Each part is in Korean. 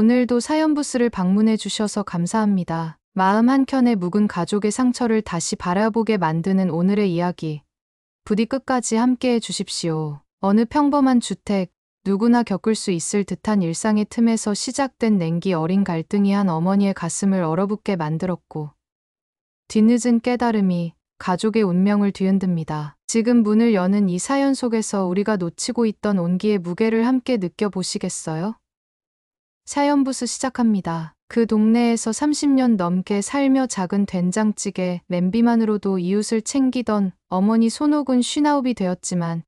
오늘도 사연부스를 방문해 주셔서 감사합니다. 마음 한켠에 묵은 가족의 상처를 다시 바라보게 만드는 오늘의 이야기. 부디 끝까지 함께해 주십시오. 어느 평범한 주택, 누구나 겪을 수 있을 듯한 일상의 틈에서 시작된 냉기 어린 갈등이 한 어머니의 가슴을 얼어붙게 만들었고, 뒤늦은 깨달음이 가족의 운명을 뒤흔듭니다. 지금 문을 여는 이 사연 속에서 우리가 놓치고 있던 온기의 무게를 함께 느껴보시겠어요? 사연부스 시작합니다. 그 동네에서 30년 넘게 살며 작은 된장찌개, 냄비만으로도 이웃을 챙기던 어머니 손옥은 59이 되었지만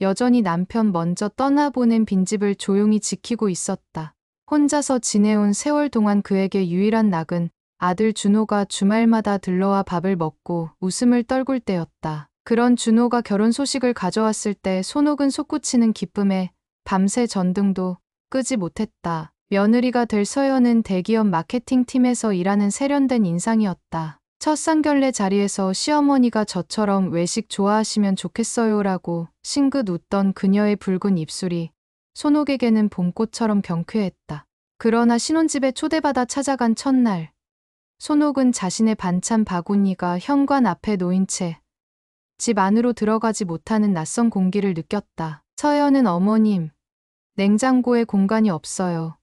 여전히 남편 먼저 떠나보낸 빈집을 조용히 지키고 있었다. 혼자서 지내온 세월 동안 그에게 유일한 낙은 아들 준호가 주말마다 들러와 밥을 먹고 웃음을 떨굴 때였다. 그런 준호가 결혼 소식을 가져왔을 때 손옥은 솟구치는 기쁨에 밤새 전등도 끄지 못했다. 며느리가 될 서연은 대기업 마케팅팀에서 일하는 세련된 인상이었다. 첫 상견례 자리에서 시어머니가 저처럼 외식 좋아하시면 좋겠어요라고 싱긋 웃던 그녀의 붉은 입술이 손옥에게는 봄꽃처럼 경쾌했다. 그러나 신혼집에 초대받아 찾아간 첫날, 손옥은 자신의 반찬 바구니가 현관 앞에 놓인 채 집 안으로 들어가지 못하는 낯선 공기를 느꼈다. 서연은 어머님, 냉장고에 공간이 없어요.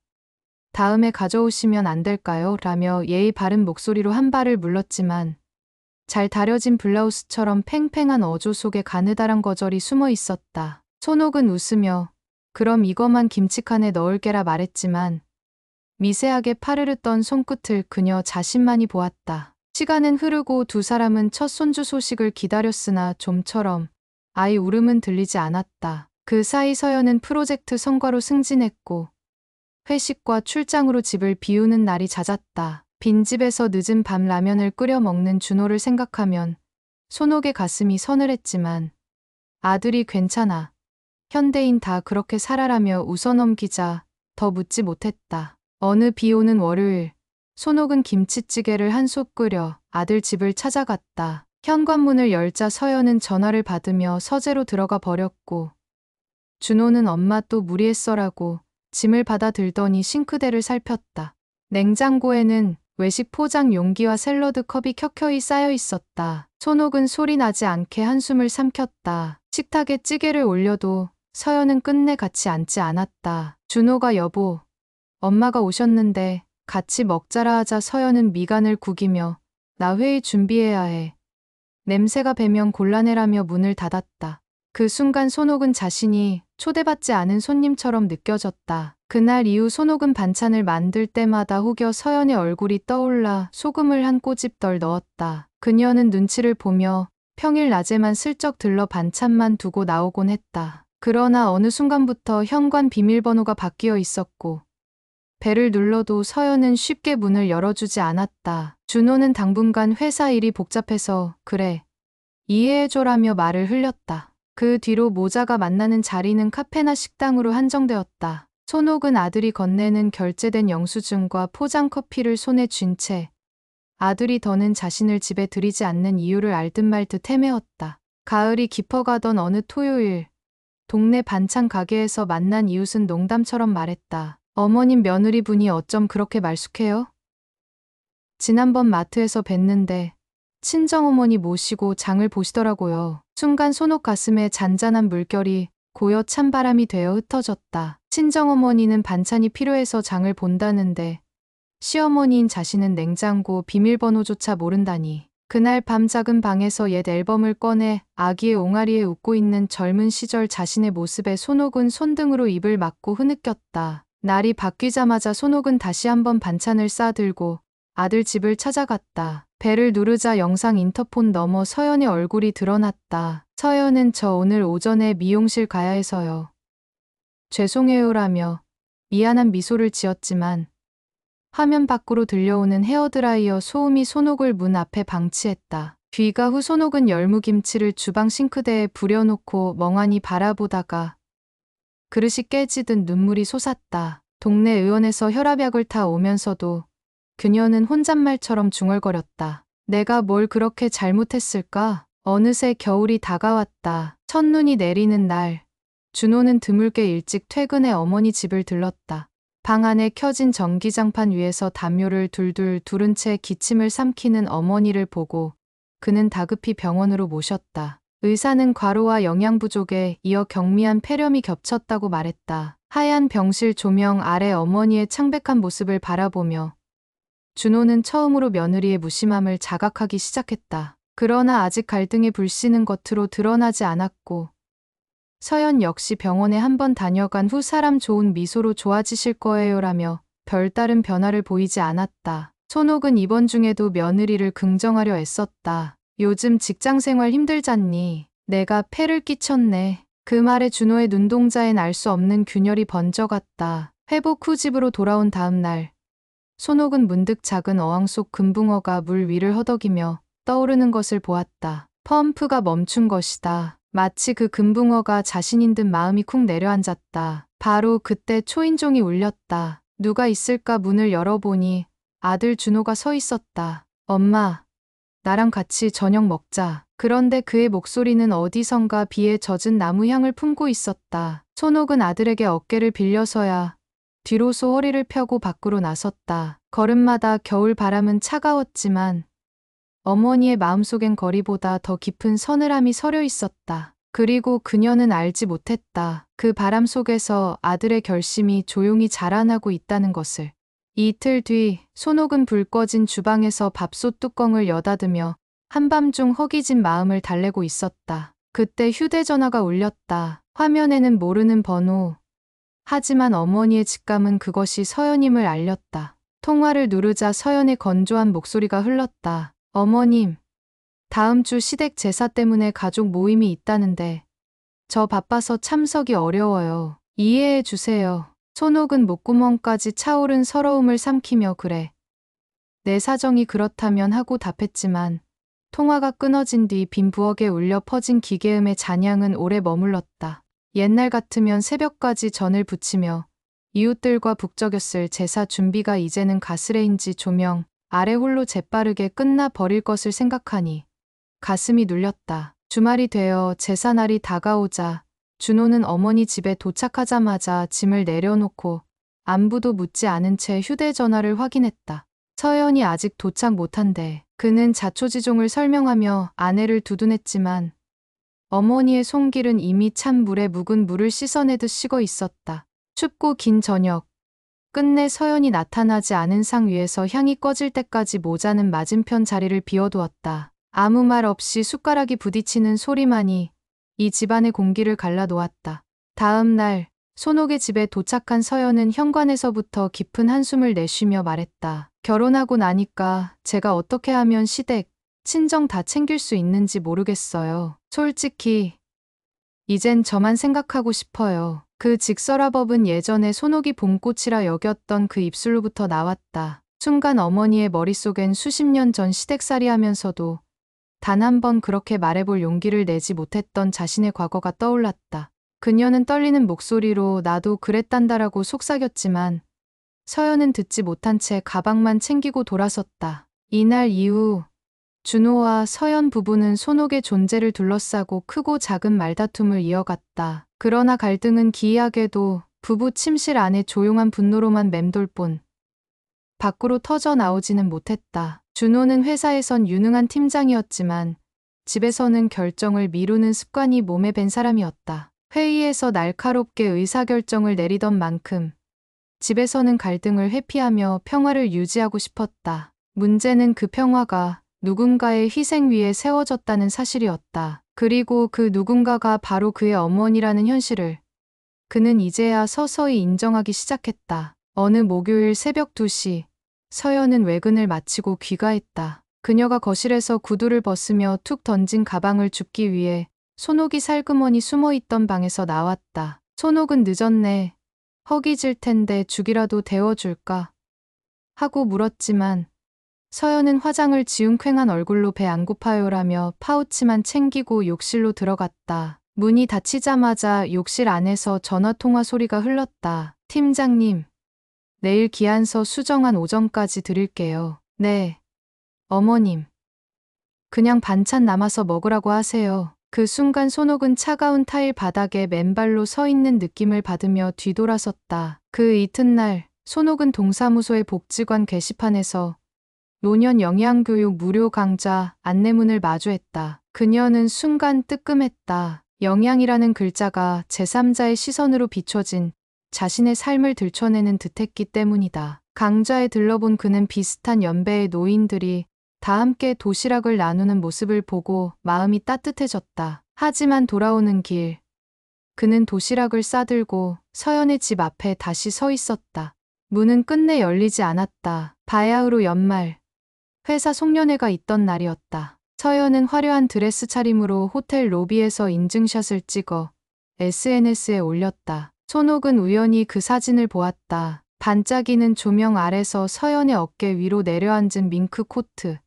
다음에 가져오시면 안 될까요? 라며 예의 바른 목소리로 한 발을 물렀지만 잘 다려진 블라우스처럼 팽팽한 어조 속에 가느다란 거절이 숨어 있었다. 손옥은 웃으며 그럼 이거만 김치칸에 넣을게라 말했지만 미세하게 파르르 떤 손끝을 그녀 자신만이 보았다. 시간은 흐르고 두 사람은 첫 손주 소식을 기다렸으나 좀처럼 아이 울음은 들리지 않았다. 그 사이 서연은 프로젝트 성과로 승진했고 회식과 출장으로 집을 비우는 날이 잦았다. 빈집에서 늦은 밤 라면을 끓여 먹는 준호를 생각하면 손옥의 가슴이 서늘했지만 아들이 괜찮아. 현대인 다 그렇게 살아라며 웃어넘기자 더 묻지 못했다. 어느 비 오는 월요일, 손옥은 김치찌개를 한 솥 끓여 아들 집을 찾아갔다. 현관문을 열자 서연은 전화를 받으며 서재로 들어가 버렸고 준호는 엄마 또 무리했어라고 짐을 받아 들더니 싱크대를 살폈다. 냉장고에는 외식 포장 용기와 샐러드 컵이 켜켜이 쌓여 있었다. 손옥은 소리 나지 않게 한숨을 삼켰다. 식탁에 찌개를 올려도 서연은 끝내 같이 앉지 않았다. 준호가 여보, 엄마가 오셨는데 같이 먹자라 하자 서연은 미간을 구기며 나 회의 준비해야 해. 냄새가 배면 곤란해라며 문을 닫았다. 그 순간 손옥은 자신이 초대받지 않은 손님처럼 느껴졌다. 그날 이후 손옥은 반찬을 만들 때마다 혹여 서연의 얼굴이 떠올라 소금을 한 꼬집 덜 넣었다. 그녀는 눈치를 보며 평일 낮에만 슬쩍 들러 반찬만 두고 나오곤 했다. 그러나 어느 순간부터 현관 비밀번호가 바뀌어 있었고 벨을 눌러도 서연은 쉽게 문을 열어주지 않았다. 준호는 당분간 회사 일이 복잡해서 그래, 이해해줘라며 말을 흘렸다. 그 뒤로 모자가 만나는 자리는 카페나 식당으로 한정되었다. 손옥은 아들이 건네는 결제된 영수증과 포장 커피를 손에 쥔 채 아들이 더는 자신을 집에 들이지 않는 이유를 알듯 말듯 헤매었다. 가을이 깊어가던 어느 토요일, 동네 반찬 가게에서 만난 이웃은 농담처럼 말했다. 어머님 며느리분이 어쩜 그렇게 말쑥해요? 지난번 마트에서 뵀는데 친정어머니 모시고 장을 보시더라고요. 순간 손옥 가슴에 잔잔한 물결이 고여 찬바람이 되어 흩어졌다. 친정어머니는 반찬이 필요해서 장을 본다는데 시어머니인 자신은 냉장고 비밀번호조차 모른다니. 그날 밤 작은 방에서 옛 앨범을 꺼내 아기의 옹알이에 웃고 있는 젊은 시절 자신의 모습에 손옥은 손등으로 입을 막고 흐느꼈다. 날이 바뀌자마자 손옥은 다시 한번 반찬을 싸들고 아들 집을 찾아갔다. 벨을 누르자 영상 인터폰 너머 서연의 얼굴이 드러났다. 서연은 저 오늘 오전에 미용실 가야 해서요. 죄송해요라며 미안한 미소를 지었지만 화면 밖으로 들려오는 헤어드라이어 소음이 손옥을 문 앞에 방치했다. 귀가 후 손옥은 열무김치를 주방 싱크대에 부려놓고 멍하니 바라보다가 그릇이 깨지듯 눈물이 솟았다. 동네 의원에서 혈압약을 타 오면서도 그녀는 혼잣말처럼 중얼거렸다. 내가 뭘 그렇게 잘못했을까? 어느새 겨울이 다가왔다. 첫눈이 내리는 날, 준호는 드물게 일찍 퇴근해 어머니 집을 들렀다. 방 안에 켜진 전기장판 위에서 담요를 둘둘 두른 채 기침을 삼키는 어머니를 보고 그는 다급히 병원으로 모셨다. 의사는 과로와 영양 부족에 이어 경미한 폐렴이 겹쳤다고 말했다. 하얀 병실 조명 아래 어머니의 창백한 모습을 바라보며 준호는 처음으로 며느리의 무심함을 자각하기 시작했다. 그러나 아직 갈등의 불씨는 겉으로 드러나지 않았고 서연 역시 병원에 한번 다녀간 후 사람 좋은 미소로 좋아지실 거예요라며 별다른 변화를 보이지 않았다. 손옥은 입원 중에도 며느리를 긍정하려 애썼다. 요즘 직장생활 힘들잖니. 내가 폐를 끼쳤네. 그 말에 준호의 눈동자엔 알 수 없는 균열이 번져갔다. 회복 후 집으로 돌아온 다음 날 손옥은 문득 작은 어항 속 금붕어가 물 위를 허덕이며 떠오르는 것을 보았다. 펌프가 멈춘 것이다. 마치 그 금붕어가 자신인 듯 마음이 쿵 내려앉았다. 바로 그때 초인종이 울렸다. 누가 있을까 문을 열어보니 아들 준호가 서 있었다. 엄마, 나랑 같이 저녁 먹자. 그런데 그의 목소리는 어디선가 비에 젖은 나무 향을 품고 있었다. 손옥은 아들에게 어깨를 빌려서야 뒤로서 허리를 펴고 밖으로 나섰다. 걸음마다 겨울 바람은 차가웠지만 어머니의 마음속엔 거리보다 더 깊은 서늘함이 서려 있었다. 그리고 그녀는 알지 못했다. 그 바람 속에서 아들의 결심이 조용히 자라나고 있다는 것을. 이틀 뒤 손옥은 불 꺼진 주방에서 밥솥 뚜껑을 여닫으며 한밤중 허기진 마음을 달래고 있었다. 그때 휴대전화가 울렸다. 화면에는 모르는 번호. 하지만 어머니의 직감은 그것이 서연임을 알렸다. 통화를 누르자 서연의 건조한 목소리가 흘렀다. 어머님, 다음 주 시댁 제사 때문에 가족 모임이 있다는데 저 바빠서 참석이 어려워요. 이해해 주세요. 손옥은 목구멍까지 차오른 서러움을 삼키며 그래. 내 사정이 그렇다면 하고 답했지만 통화가 끊어진 뒤 빈 부엌에 울려 퍼진 기계음의 잔향은 오래 머물렀다. 옛날 같으면 새벽까지 전을 부치며 이웃들과 북적였을 제사 준비가 이제는 가스레인지 조명 아래 홀로 재빠르게 끝나 버릴 것을 생각하니 가슴이 눌렸다. 주말이 되어 제사날이 다가오자 준호는 어머니 집에 도착하자마자 짐을 내려놓고 안부도 묻지 않은 채 휴대전화를 확인했다. 서연이 아직 도착 못한대. 그는 자초지종을 설명하며 아내를 두둔했지만 어머니의 손길은 이미 찬 물에 묵은 물을 씻어내듯 식어 있었다. 춥고 긴 저녁. 끝내 서연이 나타나지 않은 상 위에서 향이 꺼질 때까지 모자는 맞은편 자리를 비워두었다. 아무 말 없이 숟가락이 부딪히는 소리만이 이 집안의 공기를 갈라놓았다. 다음 날 손옥의 집에 도착한 서연은 현관에서부터 깊은 한숨을 내쉬며 말했다. 결혼하고 나니까 제가 어떻게 하면 시댁, 친정 다 챙길 수 있는지 모르겠어요. 솔직히 이젠 저만 생각하고 싶어요. 그 직설화법은 예전에 손옥이 봄꽃이라 여겼던 그 입술로부터 나왔다. 순간 어머니의 머릿속엔 수십 년 전 시댁살이 하면서도 단 한 번 그렇게 말해볼 용기를 내지 못했던 자신의 과거가 떠올랐다. 그녀는 떨리는 목소리로 나도 그랬단다라고 속삭였지만 서연은 듣지 못한 채 가방만 챙기고 돌아섰다. 이날 이후 준호와 서연 부부는 손옥의 존재를 둘러싸고 크고 작은 말다툼을 이어갔다. 그러나 갈등은 기이하게도 부부 침실 안의 조용한 분노로만 맴돌 뿐 밖으로 터져 나오지는 못했다. 준호는 회사에선 유능한 팀장이었지만 집에서는 결정을 미루는 습관이 몸에 밴 사람이었다. 회의에서 날카롭게 의사결정을 내리던 만큼 집에서는 갈등을 회피하며 평화를 유지하고 싶었다. 문제는 그 평화가 누군가의 희생 위에 세워졌다는 사실이었다. 그리고 그 누군가가 바로 그의 어머니라는 현실을 그는 이제야 서서히 인정하기 시작했다. 어느 목요일 새벽 2시 서연은 외근을 마치고 귀가했다. 그녀가 거실에서 구두를 벗으며 툭 던진 가방을 줍기 위해 손옥이 살그머니 숨어있던 방에서 나왔다. 손옥은 늦었네. 허기질 텐데 죽이라도 데워줄까? 하고 물었지만 서연은 화장을 지운 퀭한 얼굴로 배 안 고파요라며 파우치만 챙기고 욕실로 들어갔다. 문이 닫히자마자 욕실 안에서 전화통화 소리가 흘렀다. 팀장님, 내일 기한서 수정한 오전까지 드릴게요. 네. 어머님. 그냥 반찬 남아서 먹으라고 하세요. 그 순간 손옥은 차가운 타일 바닥에 맨발로 서 있는 느낌을 받으며 뒤돌아섰다. 그 이튿날 손옥은 동사무소의 복지관 게시판에서 노년 영양교육 무료 강좌 안내문을 마주했다. 그녀는 순간 뜨끔했다. 영양이라는 글자가 제3자의 시선으로 비춰진 자신의 삶을 들춰내는 듯했기 때문이다. 강좌에 들러본 그는 비슷한 연배의 노인들이 다 함께 도시락을 나누는 모습을 보고 마음이 따뜻해졌다. 하지만 돌아오는 길, 그는 도시락을 싸들고 서연의 집 앞에 다시 서 있었다. 문은 끝내 열리지 않았다. 바야흐로 연말, 회사 송년회가 있던 날이었다. 서연은 화려한 드레스 차림으로 호텔 로비에서 인증샷을 찍어 SNS에 올렸다. 손옥은 우연히 그 사진을 보았다. 반짝이는 조명 아래서 서연의 어깨 위로 내려앉은 밍크 코트.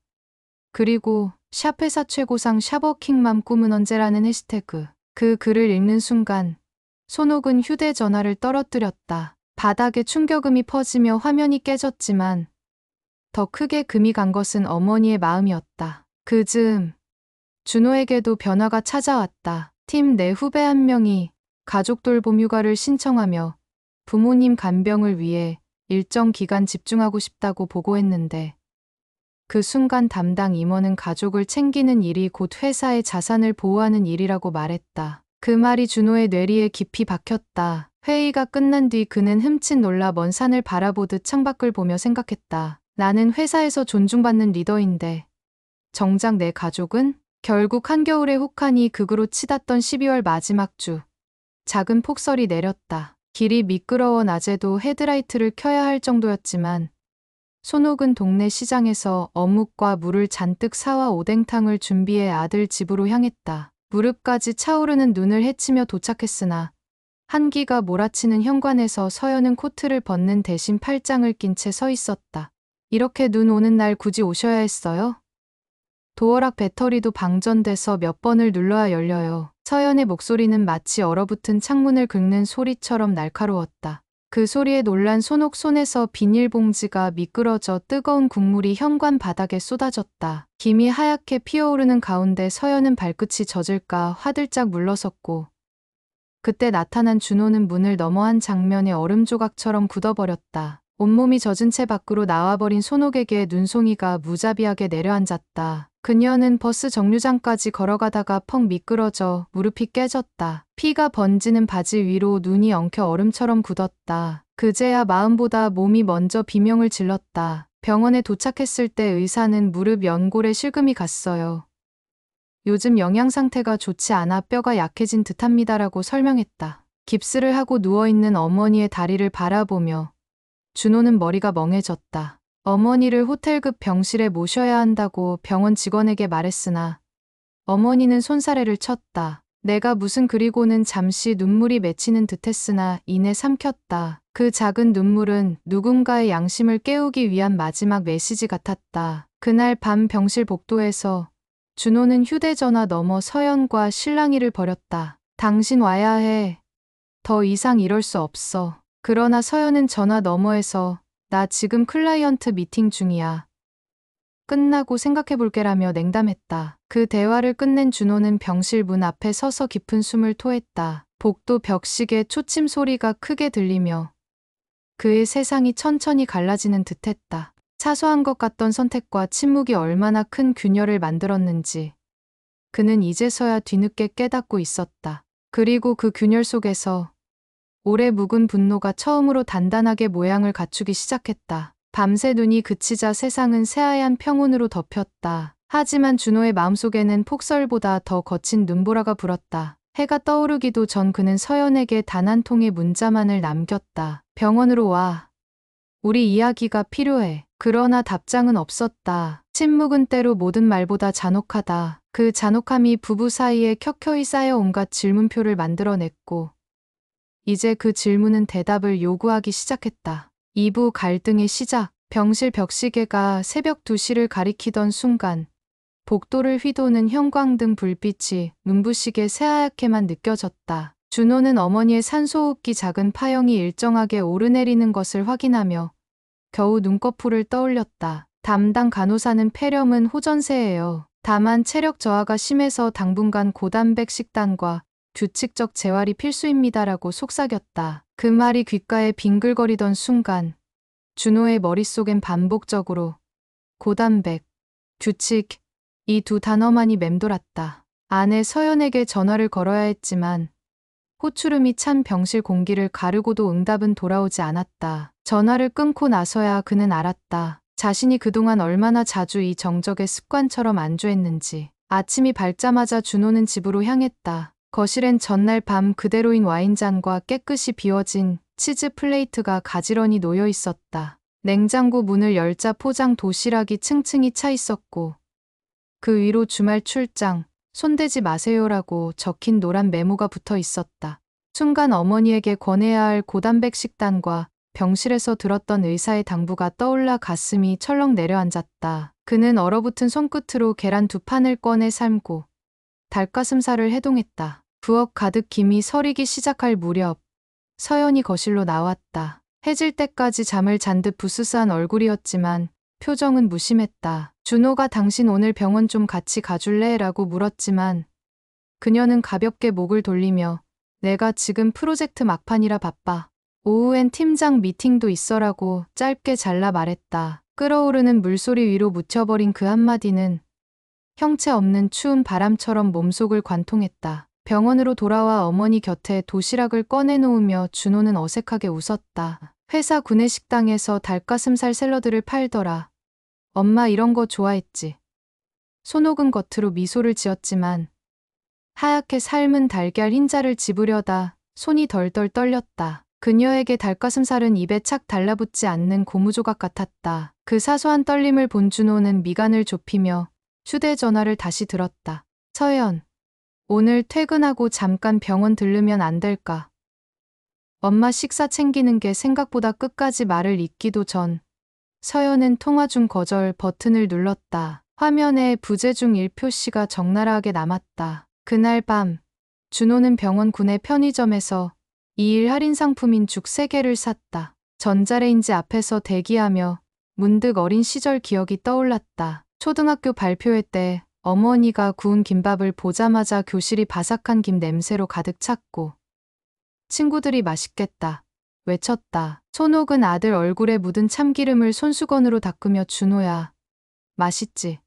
그리고 샵 회사 최고상 샤버킹맘 꿈은 언제라는 해시태그. 그 글을 읽는 순간 손옥은 휴대전화를 떨어뜨렸다. 바닥에 충격음이 퍼지며 화면이 깨졌지만 더 크게 금이 간 것은 어머니의 마음이었다. 그 즈음 준호에게도 변화가 찾아왔다. 팀 내 후배 한 명이 가족 돌봄 휴가를 신청하며 부모님 간병을 위해 일정 기간 집중하고 싶다고 보고했는데 그 순간 담당 임원은 가족을 챙기는 일이 곧 회사의 자산을 보호하는 일이라고 말했다. 그 말이 준호의 뇌리에 깊이 박혔다. 회의가 끝난 뒤 그는 흠칫 놀라 먼 산을 바라보듯 창밖을 보며 생각했다. 나는 회사에서 존중받는 리더인데 정작 내 가족은? 결국 한겨울의 혹한이 극으로 치닫던 12월 마지막 주. 작은 폭설이 내렸다. 길이 미끄러워 낮에도 헤드라이트를 켜야 할 정도였지만 손옥은 동네 시장에서 어묵과 물을 잔뜩 사와 오뎅탕을 준비해 아들 집으로 향했다. 무릎까지 차오르는 눈을 헤치며 도착했으나 한기가 몰아치는 현관에서 서연은 코트를 벗는 대신 팔짱을 낀 채 서 있었다. 이렇게 눈 오는 날 굳이 오셔야 했어요? 도어락 배터리도 방전돼서 몇 번을 눌러야 열려요. 서연의 목소리는 마치 얼어붙은 창문을 긁는 소리처럼 날카로웠다. 그 소리에 놀란 손옥 손에서 비닐봉지가 미끄러져 뜨거운 국물이 현관 바닥에 쏟아졌다. 김이 하얗게 피어오르는 가운데 서연은 발끝이 젖을까 화들짝 물러섰고 그때 나타난 준호는 문을 넘어 한 장면의 얼음 조각처럼 굳어버렸다. 온몸이 젖은 채 밖으로 나와버린 손옥에게 눈송이가 무자비하게 내려앉았다. 그녀는 버스 정류장까지 걸어가다가 펑 미끄러져 무릎이 깨졌다. 피가 번지는 바지 위로 눈이 엉켜 얼음처럼 굳었다. 그제야 마음보다 몸이 먼저 비명을 질렀다. 병원에 도착했을 때 의사는 무릎 연골에 실금이 갔어요. 요즘 영양 상태가 좋지 않아 뼈가 약해진 듯합니다라고 설명했다. 깁스를 하고 누워있는 어머니의 다리를 바라보며 준호는 머리가 멍해졌다. 어머니를 호텔급 병실에 모셔야 한다고 병원 직원에게 말했으나 어머니는 손사래를 쳤다. 내가 무슨 그리고는 잠시 눈물이 맺히는 듯했으나 이내 삼켰다. 그 작은 눈물은 누군가의 양심을 깨우기 위한 마지막 메시지 같았다. 그날 밤 병실 복도에서 준호는 휴대전화 너머 서연과 실랑이를 벌였다. 당신 와야 해. 더 이상 이럴 수 없어. 그러나 서연은 전화 너머에서 나 지금 클라이언트 미팅 중이야. 끝나고 생각해볼게라며 냉담했다. 그 대화를 끝낸 준호는 병실 문 앞에 서서 깊은 숨을 토했다. 복도 벽식의 초침 소리가 크게 들리며 그의 세상이 천천히 갈라지는 듯했다. 사소한 것 같던 선택과 침묵이 얼마나 큰 균열을 만들었는지 그는 이제서야 뒤늦게 깨닫고 있었다. 그리고 그 균열 속에서 오래 묵은 분노가 처음으로 단단하게 모양을 갖추기 시작했다. 밤새 눈이 그치자 세상은 새하얀 평온으로 덮였다. 하지만 준호의 마음속에는 폭설보다 더 거친 눈보라가 불었다. 해가 떠오르기도 전 그는 서연에게 단 한 통의 문자만을 남겼다. 병원으로 와. 우리 이야기가 필요해. 그러나 답장은 없었다. 침묵은 때로 모든 말보다 잔혹하다. 그 잔혹함이 부부 사이에 켜켜이 쌓여 온갖 질문표를 만들어냈고 이제 그 질문은 대답을 요구하기 시작했다. 2부 갈등의 시작. 병실 벽시계가 새벽 2시를 가리키던 순간 복도를 휘도는 형광등 불빛이 눈부시게 새하얗게만 느껴졌다. 준호는 어머니의 산소호흡기 작은 파형이 일정하게 오르내리는 것을 확인하며 겨우 눈꺼풀을 떠올렸다. 담당 간호사는 폐렴은 호전세예요. 다만 체력 저하가 심해서 당분간 고단백 식단과 규칙적 재활이 필수입니다라고 속삭였다. 그 말이 귓가에 빙글거리던 순간 준호의 머릿속엔 반복적으로 고단백, 규칙, 이 두 단어만이 맴돌았다. 아내 서연에게 전화를 걸어야 했지만 호추름이 찬 병실 공기를 가르고도 응답은 돌아오지 않았다. 전화를 끊고 나서야 그는 알았다. 자신이 그동안 얼마나 자주 이 정적에 습관처럼 안주했는지. 아침이 밝자마자 준호는 집으로 향했다. 거실엔 전날 밤 그대로인 와인잔과 깨끗이 비워진 치즈 플레이트가 가지런히 놓여 있었다. 냉장고 문을 열자 포장 도시락이 층층이 차 있었고 그 위로 주말 출장, 손대지 마세요라고 적힌 노란 메모가 붙어 있었다. 순간 어머니에게 권해야 할 고단백 식단과 병실에서 들었던 의사의 당부가 떠올라 가슴이 철렁 내려앉았다. 그는 얼어붙은 손끝으로 계란 두 판을 꺼내 삶고 닭가슴살을 해동했다. 부엌 가득 김이 서리기 시작할 무렵 서연이 거실로 나왔다. 해질 때까지 잠을 잔 듯 부스스한 얼굴이었지만 표정은 무심했다. 준호가 당신 오늘 병원 좀 같이 가줄래? 라고 물었지만 그녀는 가볍게 목을 돌리며 내가 지금 프로젝트 막판이라 바빠. 오후엔 팀장 미팅도 있어라고 짧게 잘라 말했다. 끓어오르는 물소리 위로 묻혀버린 그 한마디는 형체 없는 추운 바람처럼 몸속을 관통했다. 병원으로 돌아와 어머니 곁에 도시락을 꺼내놓으며 준호는 어색하게 웃었다. 회사 구내식당에서 닭가슴살 샐러드를 팔더라. 엄마 이런 거 좋아했지. 손옥은 겉으로 미소를 지었지만 하얗게 삶은 달걀 흰자를 집으려다 손이 덜덜 떨렸다. 그녀에게 닭가슴살은 입에 착 달라붙지 않는 고무조각 같았다. 그 사소한 떨림을 본 준호는 미간을 좁히며 휴대전화를 다시 들었다. 서연, 오늘 퇴근하고 잠깐 병원 들르면 안 될까? 엄마 식사 챙기는 게 생각보다 끝까지 말을 잇기도 전 서연은 통화 중 거절 버튼을 눌렀다. 화면에 부재중 1표시가 적나라하게 남았다. 그날 밤 준호는 병원 구내 편의점에서 2일 할인 상품인 죽 3개를 샀다. 전자레인지 앞에서 대기하며 문득 어린 시절 기억이 떠올랐다. 초등학교 발표회 때 어머니가 구운 김밥을 보자마자 교실이 바삭한 김 냄새로 가득 찼고 친구들이 맛있겠다 외쳤다. 손옥은 아들 얼굴에 묻은 참기름을 손수건으로 닦으며 준호야, 맛있지?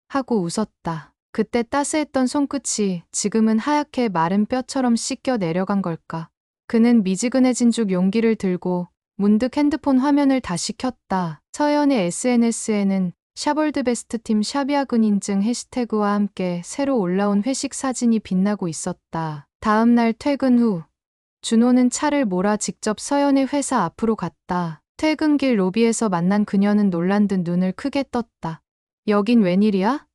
하고 웃었다. 그때 따스했던 손끝이 지금은 하얗게 마른 뼈처럼 씻겨 내려간 걸까? 그는 미지근해진 죽 용기를 들고 문득 핸드폰 화면을 다시 켰다. 서연의 SNS에는 샤벌드베스트팀 샤비아군 인증 해시태그와 함께 새로 올라온 회식 사진이 빛나고 있었다. 다음 날 퇴근 후 준호는 차를 몰아 직접 서연의 회사 앞으로 갔다. 퇴근길 로비에서 만난 그녀는 놀란 듯 눈을 크게 떴다. 여긴 웬일이야?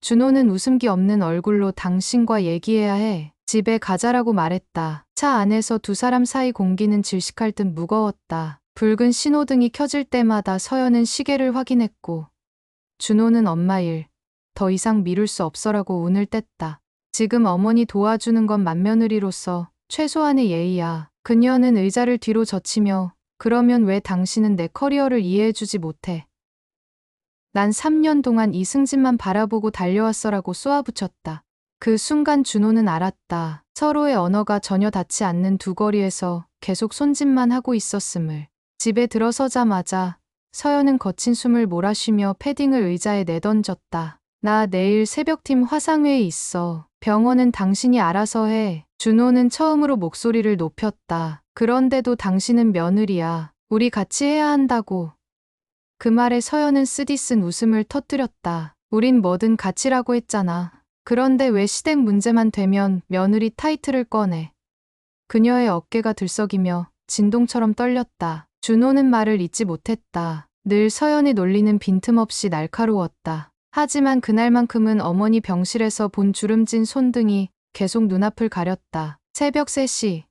준호는 웃음기 없는 얼굴로 당신과 얘기해야 해. 집에 가자라고 말했다. 차 안에서 두 사람 사이 공기는 질식할 듯 무거웠다. 붉은 신호등이 켜질 때마다 서연은 시계를 확인했고 준호는 엄마 일, 더 이상 미룰 수 없어라고 운을 뗐다. 지금 어머니 도와주는 건 맏며느리로서 최소한의 예의야. 그녀는 의자를 뒤로 젖히며 그러면 왜 당신은 내 커리어를 이해해주지 못해? 난 3년 동안 이 승진만 바라보고 달려왔어라고 쏘아붙였다. 그 순간 준호는 알았다. 서로의 언어가 전혀 닿지 않는 두 거리에서 계속 손짓만 하고 있었음을. 집에 들어서자마자 서연은 거친 숨을 몰아쉬며 패딩을 의자에 내던졌다. 나 내일 새벽팀 화상회의 있어. 병원은 당신이 알아서 해. 준호는 처음으로 목소리를 높였다. 그런데도 당신은 며느리야. 우리 같이 해야 한다고. 그 말에 서연은 쓰디쓴 웃음을 터뜨렸다. 우린 뭐든 같이라고 했잖아. 그런데 왜 시댁 문제만 되면 며느리 타이틀을 꺼내. 그녀의 어깨가 들썩이며 진동처럼 떨렸다. 준호는 말을 잇지 못했다. 늘 서연의 논리는 빈틈없이 날카로웠다. 하지만 그날만큼은 어머니 병실에서 본 주름진 손등이 계속 눈앞을 가렸다. 새벽 3시.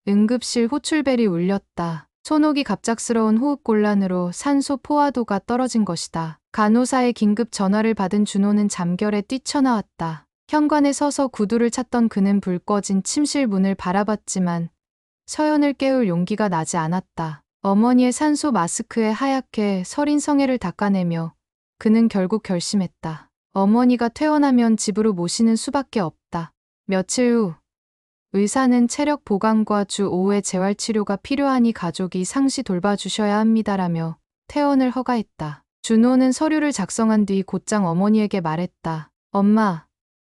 응급실 호출벨이 울렸다. 손옥이 갑작스러운 호흡곤란으로 산소 포화도가 떨어진 것이다. 간호사의 긴급 전화를 받은 준호는 잠결에 뛰쳐나왔다. 현관에 서서 구두를 찾던 그는 불 꺼진 침실 문을 바라봤지만 서연을 깨울 용기가 나지 않았다. 어머니의 산소 마스크에 하얗게 서린 성애를 닦아내며 그는 결국 결심했다. 어머니가 퇴원하면 집으로 모시는 수밖에 없다. 며칠 후 의사는 체력 보강과 주 5회 재활치료가 필요하니 가족이 상시 돌봐주셔야 합니다라며 퇴원을 허가했다. 준호는 서류를 작성한 뒤 곧장 어머니에게 말했다. 엄마,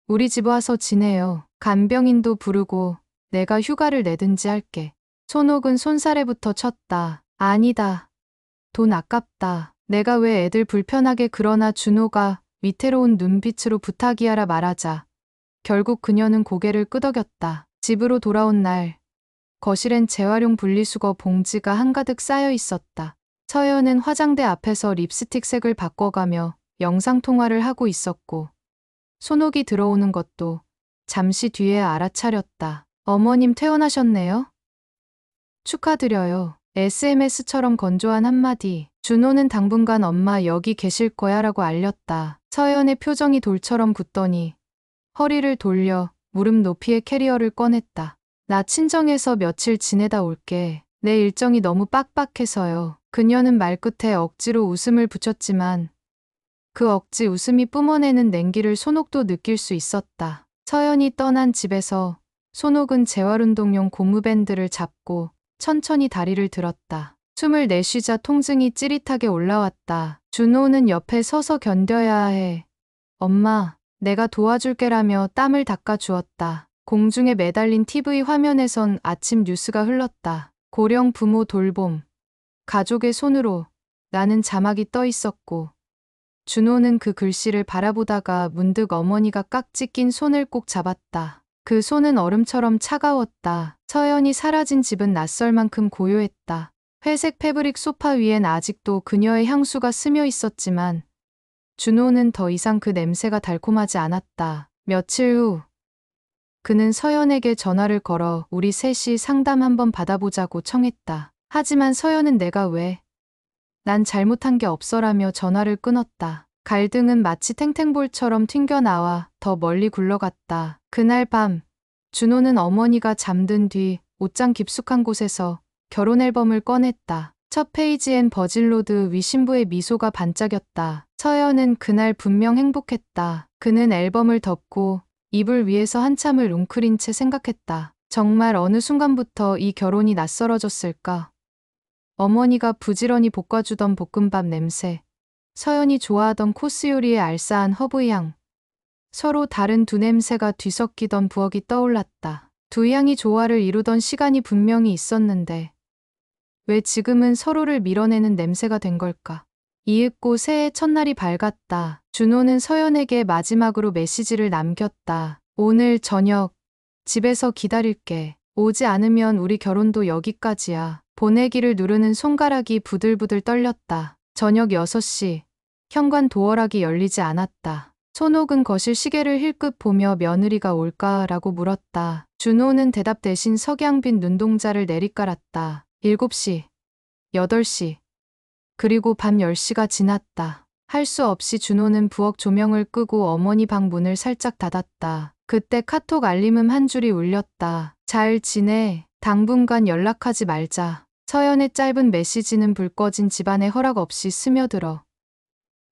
우리 집 와서 지내요. 간병인도 부르고 내가 휴가를 내든지 할게. 손옥은 손사래부터 쳤다. 아니다. 돈 아깝다. 내가 왜 애들 불편하게 그러나 준호가 위태로운 눈빛으로 부탁이야라 말하자. 결국 그녀는 고개를 끄덕였다. 집으로 돌아온 날, 거실엔 재활용 분리수거 봉지가 한가득 쌓여 있었다. 서연은 화장대 앞에서 립스틱 색을 바꿔가며 영상통화를 하고 있었고, 손옥이 들어오는 것도 잠시 뒤에 알아차렸다. 어머님 퇴원하셨네요? 축하드려요. SMS처럼 건조한 한마디. 준호는 당분간 엄마 여기 계실 거야 라고 알렸다. 서연의 표정이 돌처럼 굳더니 허리를 돌려 무릎 높이의 캐리어를 꺼냈다. 나 친정에서 며칠 지내다 올게. 내 일정이 너무 빡빡해서요. 그녀는 말끝에 억지로 웃음을 붙였지만 그 억지 웃음이 뿜어내는 냉기를 손옥도 느낄 수 있었다. 서연이 떠난 집에서 손옥은 재활운동용 고무밴드를 잡고 천천히 다리를 들었다. 숨을 내쉬자 통증이 찌릿하게 올라왔다. 준호는 옆에 서서 견뎌야 해. 엄마, 내가 도와줄게라며 땀을 닦아주었다. 공중에 매달린 TV 화면에선 아침 뉴스가 흘렀다. 고령 부모 돌봄. 가족의 손으로 라는 자막이 떠 있었고, 준호는 그 글씨를 바라보다가 문득 어머니가 깍지 낀 손을 꼭 잡았다. 그 손은 얼음처럼 차가웠다. 서연이 사라진 집은 낯설 만큼 고요했다. 회색 패브릭 소파 위엔 아직도 그녀의 향수가 스며 있었지만 준호는 더 이상 그 냄새가 달콤하지 않았다. 며칠 후 그는 서연에게 전화를 걸어 우리 셋이 상담 한번 받아보자고 청했다. 하지만 서연은 내가 왜? 난 잘못한 게 없어라며 전화를 끊었다. 갈등은 마치 탱탱볼처럼 튕겨나와 더 멀리 굴러갔다. 그날 밤 준호는 어머니가 잠든 뒤 옷장 깊숙한 곳에서 결혼 앨범을 꺼냈다. 첫 페이지엔 버질로드 위 신부의 미소가 반짝였다. 서연은 그날 분명 행복했다. 그는 앨범을 덮고 이불 위에서 한참을 웅크린 채 생각했다. 정말 어느 순간부터 이 결혼이 낯설어졌을까? 어머니가 부지런히 볶아주던 볶음밥 냄새, 서연이 좋아하던 코스 요리의 알싸한 허브향, 서로 다른 두 냄새가 뒤섞이던 부엌이 떠올랐다. 두 향이 조화를 이루던 시간이 분명히 있었는데 왜 지금은 서로를 밀어내는 냄새가 된 걸까? 이윽고 새해 첫날이 밝았다. 준호는 서연에게 마지막으로 메시지를 남겼다. 오늘 저녁 집에서 기다릴게. 오지 않으면 우리 결혼도 여기까지야. 보내기를 누르는 손가락이 부들부들 떨렸다. 저녁 6시. 현관 도어락이 열리지 않았다. 손옥은 거실 시계를 힐끗 보며 며느리가 올까라고 물었다. 준호는 대답 대신 석양빛 눈동자를 내리깔았다. 7시, 8시, 그리고 밤 10시가 지났다. 할 수 없이 준호는 부엌 조명을 끄고 어머니 방 문을 살짝 닫았다. 그때 카톡 알림음 한 줄이 울렸다. 잘 지내. 당분간 연락하지 말자. 서연의 짧은 메시지는 불 꺼진 집안에 허락 없이 스며들어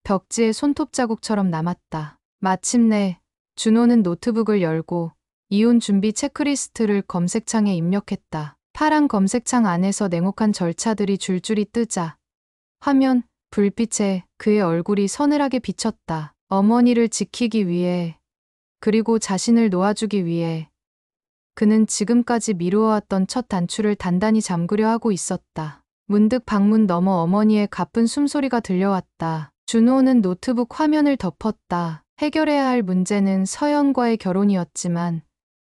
벽지에 손톱 자국처럼 남았다. 마침내 준호는 노트북을 열고 이혼 준비 체크리스트를 검색창에 입력했다. 파란 검색창 안에서 냉혹한 절차들이 줄줄이 뜨자 화면, 불빛에 그의 얼굴이 서늘하게 비쳤다. 어머니를 지키기 위해, 그리고 자신을 놓아주기 위해 그는 지금까지 미루어왔던 첫 단추를 단단히 잠그려 하고 있었다. 문득 방문 너머 어머니의 가쁜 숨소리가 들려왔다. 준호는 노트북 화면을 덮었다. 해결해야 할 문제는 서연과의 결혼이었지만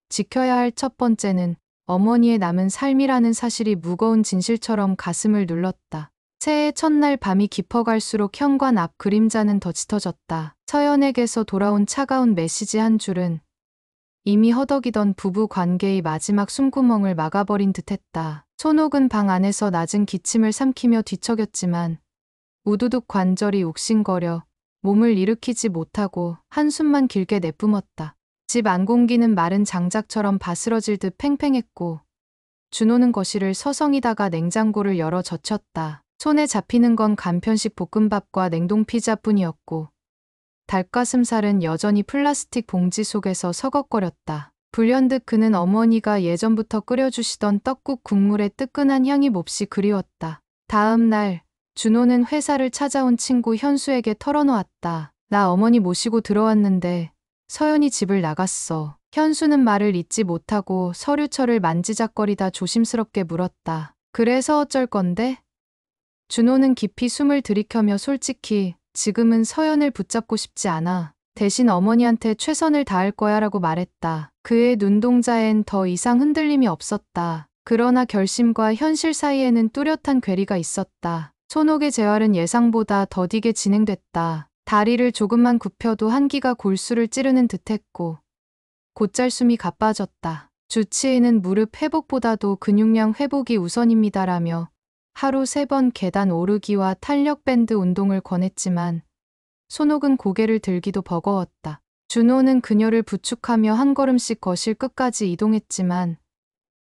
지켜야 할 첫 번째는 어머니의 남은 삶이라는 사실이 무거운 진실처럼 가슴을 눌렀다. 새해 첫날 밤이 깊어갈수록 현관 앞 그림자는 더 짙어졌다. 서연에게서 돌아온 차가운 메시지 한 줄은 이미 허덕이던 부부 관계의 마지막 숨구멍을 막아버린 듯했다. 손옥은 방 안에서 낮은 기침을 삼키며 뒤척였지만 우두둑 관절이 욱신거려 몸을 일으키지 못하고 한숨만 길게 내뿜었다. 집 안 공기는 마른 장작처럼 바스러질 듯 팽팽했고 준호는 거실을 서성이다가 냉장고를 열어 젖혔다. 손에 잡히는 건 간편식 볶음밥과 냉동 피자뿐이었고 닭가슴살은 여전히 플라스틱 봉지 속에서 서걱거렸다. 불현듯 그는 어머니가 예전부터 끓여주시던 떡국 국물의 뜨끈한 향이 몹시 그리웠다. 다음 날 준호는 회사를 찾아온 친구 현수에게 털어놓았다. 나 어머니 모시고 들어왔는데 서연이 집을 나갔어. 현수는 말을 잇지 못하고 서류철을 만지작거리다 조심스럽게 물었다. 그래서 어쩔 건데? 준호는 깊이 숨을 들이켜며 솔직히 지금은 서연을 붙잡고 싶지 않아. 대신 어머니한테 최선을 다할 거야 라고 말했다. 그의 눈동자엔 더 이상 흔들림이 없었다. 그러나 결심과 현실 사이에는 뚜렷한 괴리가 있었다. 손옥의 재활은 예상보다 더디게 진행됐다. 다리를 조금만 굽혀도 한기가 골수를 찌르는 듯했고 곧잘 숨이 가빠졌다. 주치의는 무릎 회복보다도 근육량 회복이 우선입니다라며 하루 3번 계단 오르기와 탄력밴드 운동을 권했지만 손옥은 고개를 들기도 버거웠다. 준호는 그녀를 부축하며 한 걸음씩 거실 끝까지 이동했지만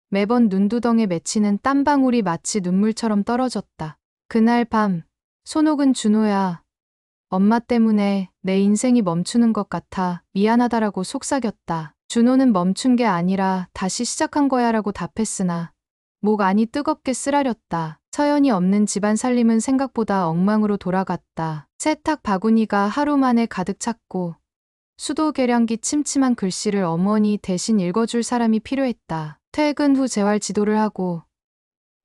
매번 눈두덩에 맺히는 땀방울이 마치 눈물처럼 떨어졌다. 그날 밤 손옥은 준호야. 엄마 때문에 내 인생이 멈추는 것 같아 미안하다라고 속삭였다. 준호는 멈춘 게 아니라 다시 시작한 거야 라고 답했으나 목 안이 뜨겁게 쓰라렸다. 서연이 없는 집안 살림은 생각보다 엉망으로 돌아갔다. 세탁 바구니가 하루 만에 가득 찼고 수도 계량기 침침한 글씨를 어머니 대신 읽어줄 사람이 필요했다. 퇴근 후 재활 지도를 하고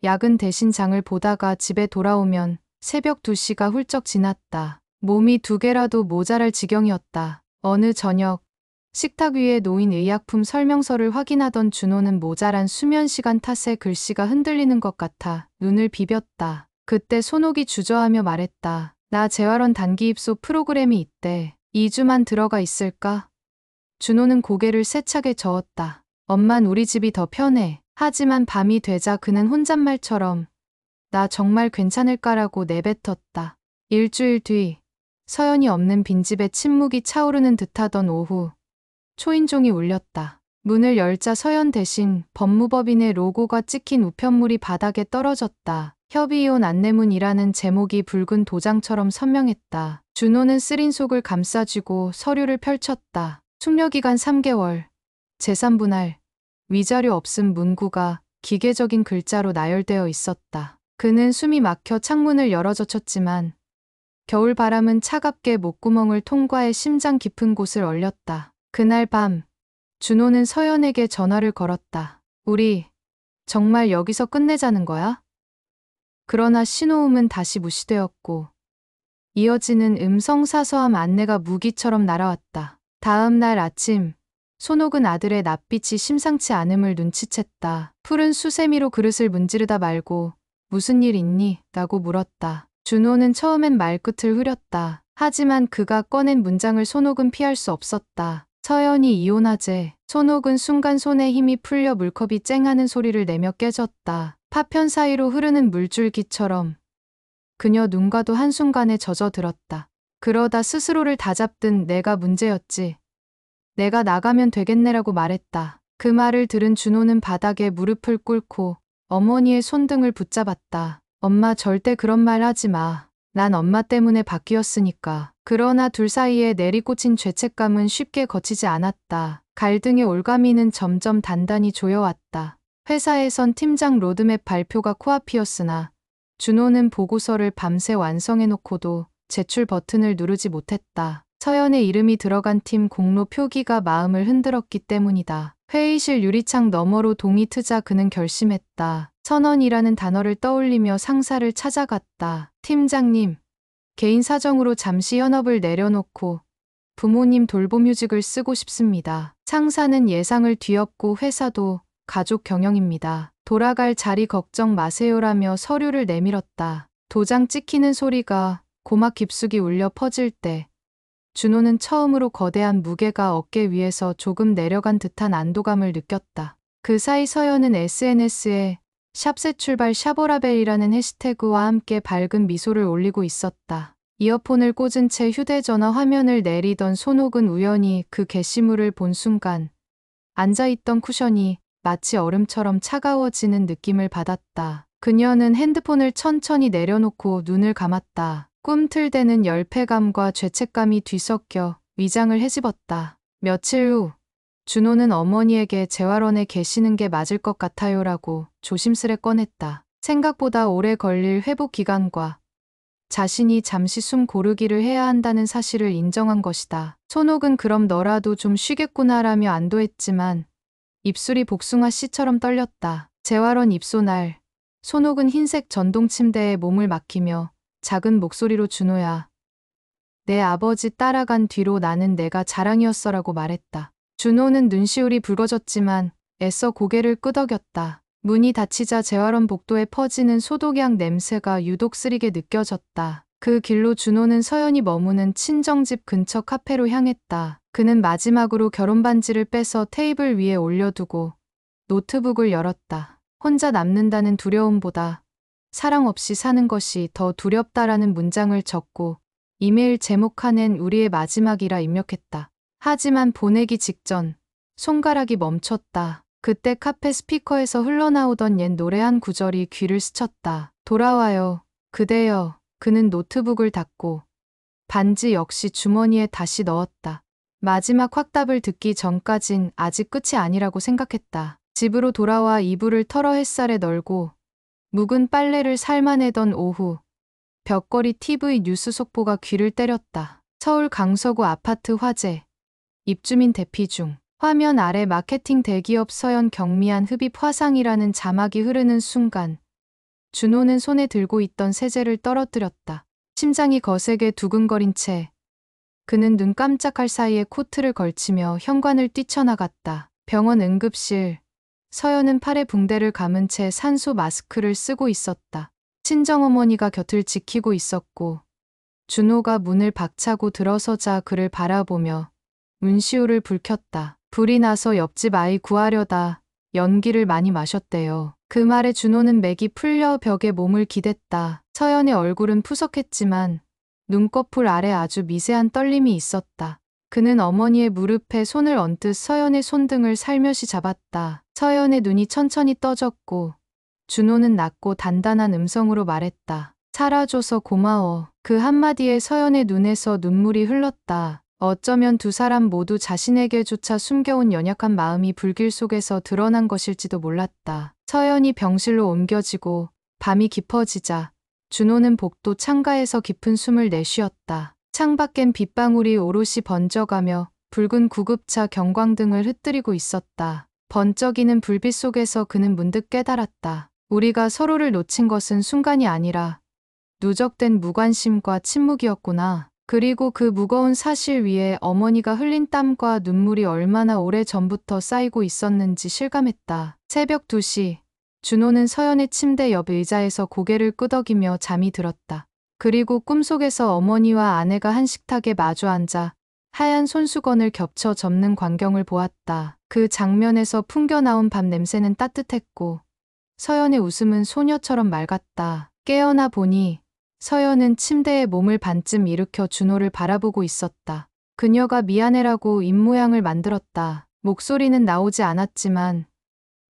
야근 대신 장을 보다가 집에 돌아오면 새벽 2시가 훌쩍 지났다. 몸이 2개라도 모자랄 지경이었다. 어느 저녁 식탁 위에 놓인 의약품 설명서를 확인하던 준호는 모자란 수면 시간 탓에 글씨가 흔들리는 것 같아 눈을 비볐다. 그때 손옥이 주저하며 말했다. 나 재활원 단기 입소 프로그램이 있대. 2주만 들어가 있을까? 준호는 고개를 세차게 저었다. 엄만 우리 집이 더 편해. 하지만 밤이 되자 그는 혼잣말처럼 나 정말 괜찮을까라고 내뱉었다. 일주일 뒤 서연이 없는 빈집에 침묵이 차오르는 듯하던 오후 초인종이 울렸다. 문을 열자 서연 대신 법무법인의 로고가 찍힌 우편물이 바닥에 떨어졌다. 협의이혼 안내문이라는 제목이 붉은 도장처럼 선명했다. 준호는 쓰린 속을 감싸쥐고 서류를 펼쳤다. 숙려기간 3개월, 재산분할, 위자료 없음 문구가 기계적인 글자로 나열되어 있었다. 그는 숨이 막혀 창문을 열어젖혔지만 겨울 바람은 차갑게 목구멍을 통과해 심장 깊은 곳을 얼렸다. 그날 밤 준호는 서연에게 전화를 걸었다. 우리 정말 여기서 끝내자는 거야? 그러나 신호음은 다시 무시되었고 이어지는 음성사서함 안내가 무기처럼 날아왔다. 다음 날 아침 손옥은 아들의 낯빛이 심상치 않음을 눈치챘다. 푸른 수세미로 그릇을 문지르다 말고 무슨 일 있니? 라고 물었다. 준호는 처음엔 말끝을 흐렸다. 하지만 그가 꺼낸 문장을 손옥은 피할 수 없었다. 서연이 이혼하재. 손옥은 순간 손에 힘이 풀려 물컵이 쨍하는 소리를 내며 깨졌다. 파편 사이로 흐르는 물줄기처럼 그녀 눈과도 한순간에 젖어들었다. 그러다 스스로를 다잡든 내가 문제였지. 내가 나가면 되겠네라고 말했다. 그 말을 들은 준호는 바닥에 무릎을 꿇고 어머니의 손등을 붙잡았다. 엄마 절대 그런 말 하지 마. 난 엄마 때문에 바뀌었으니까. 그러나 둘 사이에 내리꽂힌 죄책감은 쉽게 거치지 않았다. 갈등의 올가미는 점점 단단히 조여왔다. 회사에선 팀장 로드맵 발표가 코앞이었으나 준호는 보고서를 밤새 완성해놓고도 제출 버튼을 누르지 못했다. 서연의 이름이 들어간 팀 공로 표기가 마음을 흔들었기 때문이다. 회의실 유리창 너머로 동이 트자 그는 결심했다. 선언이라는 단어를 떠올리며 상사를 찾아갔다. 팀장님, 개인 사정으로 잠시 현업을 내려놓고 부모님 돌봄휴직을 쓰고 싶습니다. 상사는 예상을 뒤엎고 회사도 가족 경영입니다. 돌아갈 자리 걱정 마세요라며 서류를 내밀었다. 도장 찍히는 소리가 고막 깊숙이 울려 퍼질 때 준호는 처음으로 거대한 무게가 어깨 위에서 조금 내려간 듯한 안도감을 느꼈다. 그 사이 서연은 SNS에 샵새 출발 샤보라벨이라는 해시태그와 함께 밝은 미소를 올리고 있었다. 이어폰을 꽂은 채 휴대전화 화면을 내리던 손옥은 우연히 그 게시물을 본 순간 앉아있던 쿠션이 마치 얼음처럼 차가워지는 느낌을 받았다. 그녀는 핸드폰을 천천히 내려놓고 눈을 감았다. 꿈틀대는 열패감과 죄책감이 뒤섞여 위장을 헤집었다. 며칠 후 준호는 어머니에게 재활원에 계시는 게 맞을 것 같아요라고 조심스레 꺼냈다. 생각보다 오래 걸릴 회복 기간과 자신이 잠시 숨 고르기를 해야 한다는 사실을 인정한 것이다. 손옥은 그럼 너라도 좀 쉬겠구나라며 안도했지만 입술이 복숭아 씨처럼 떨렸다. 재활원 입소 날 손옥은 흰색 전동 침대에 몸을 맡기며 작은 목소리로 준호야. 내 아버지 따라간 뒤로 나는 내가 자랑이었어라고 말했다. 준호는 눈시울이 붉어졌지만 애써 고개를 끄덕였다. 문이 닫히자 재활원 복도에 퍼지는 소독약 냄새가 유독 쓰리게 느껴졌다. 그 길로 준호는 서연이 머무는 친정집 근처 카페로 향했다. 그는 마지막으로 결혼 반지를 빼서 테이블 위에 올려두고 노트북을 열었다. 혼자 남는다는 두려움보다 사랑 없이 사는 것이 더 두렵다라는 문장을 적고 이메일 제목 칸엔 우리의 마지막이라 입력했다. 하지만 보내기 직전 손가락이 멈췄다. 그때 카페 스피커에서 흘러나오던 옛 노래 한 구절이 귀를 스쳤다. 돌아와요, 그대여. 그는 노트북을 닫고 반지 역시 주머니에 다시 넣었다. 마지막 확답을 듣기 전까진 아직 끝이 아니라고 생각했다. 집으로 돌아와 이불을 털어 햇살에 널고 묵은 빨래를 삶아내던 오후 벽걸이 TV 뉴스 속보가 귀를 때렸다. 서울 강서구 아파트 화재. 입주민 대피 중. 화면 아래 마케팅 대기업 서연 경미한 흡입 화상이라는 자막이 흐르는 순간 준호는 손에 들고 있던 세제를 떨어뜨렸다. 심장이 거세게 두근거린 채 그는 눈 깜짝할 사이에 코트를 걸치며 현관을 뛰쳐나갔다. 병원 응급실. 서연은 팔에 붕대를 감은 채 산소 마스크를 쓰고 있었다. 친정어머니가 곁을 지키고 있었고 준호가 문을 박차고 들어서자 그를 바라보며 문시호를 불켰다. 불이 나서 옆집 아이 구하려다 연기를 많이 마셨대요. 그 말에 준호는 맥이 풀려 벽에 몸을 기댔다. 서연의 얼굴은 푸석했지만 눈꺼풀 아래 아주 미세한 떨림이 있었다. 그는 어머니의 무릎에 손을 얹듯 서연의 손등을 살며시 잡았다. 서연의 눈이 천천히 떠졌고 준호는 낮고 단단한 음성으로 말했다. 살아줘서 고마워. 그 한마디에 서연의 눈에서 눈물이 흘렀다. 어쩌면 두 사람 모두 자신에게조차 숨겨온 연약한 마음이 불길 속에서 드러난 것일지도 몰랐다. 서연이 병실로 옮겨지고 밤이 깊어지자 준호는 복도 창가에서 깊은 숨을 내쉬었다. 창밖엔 빗방울이 오롯이 번져가며 붉은 구급차 경광등을 흩뜨리고 있었다. 번쩍이는 불빛 속에서 그는 문득 깨달았다. 우리가 서로를 놓친 것은 순간이 아니라 누적된 무관심과 침묵이었구나. 그리고 그 무거운 사실 위에 어머니가 흘린 땀과 눈물이 얼마나 오래 전부터 쌓이고 있었는지 실감했다. 새벽 2시, 준호는 서연의 침대 옆 의자에서 고개를 끄덕이며 잠이 들었다. 그리고 꿈속에서 어머니와 아내가 한 식탁에 마주 앉아 하얀 손수건을 겹쳐 접는 광경을 보았다. 그 장면에서 풍겨나온 밥 냄새는 따뜻했고 서연의 웃음은 소녀처럼 맑았다. 깨어나 보니 서연은 침대에 몸을 반쯤 일으켜 준호를 바라보고 있었다. 그녀가 미안해라고 입모양을 만들었다. 목소리는 나오지 않았지만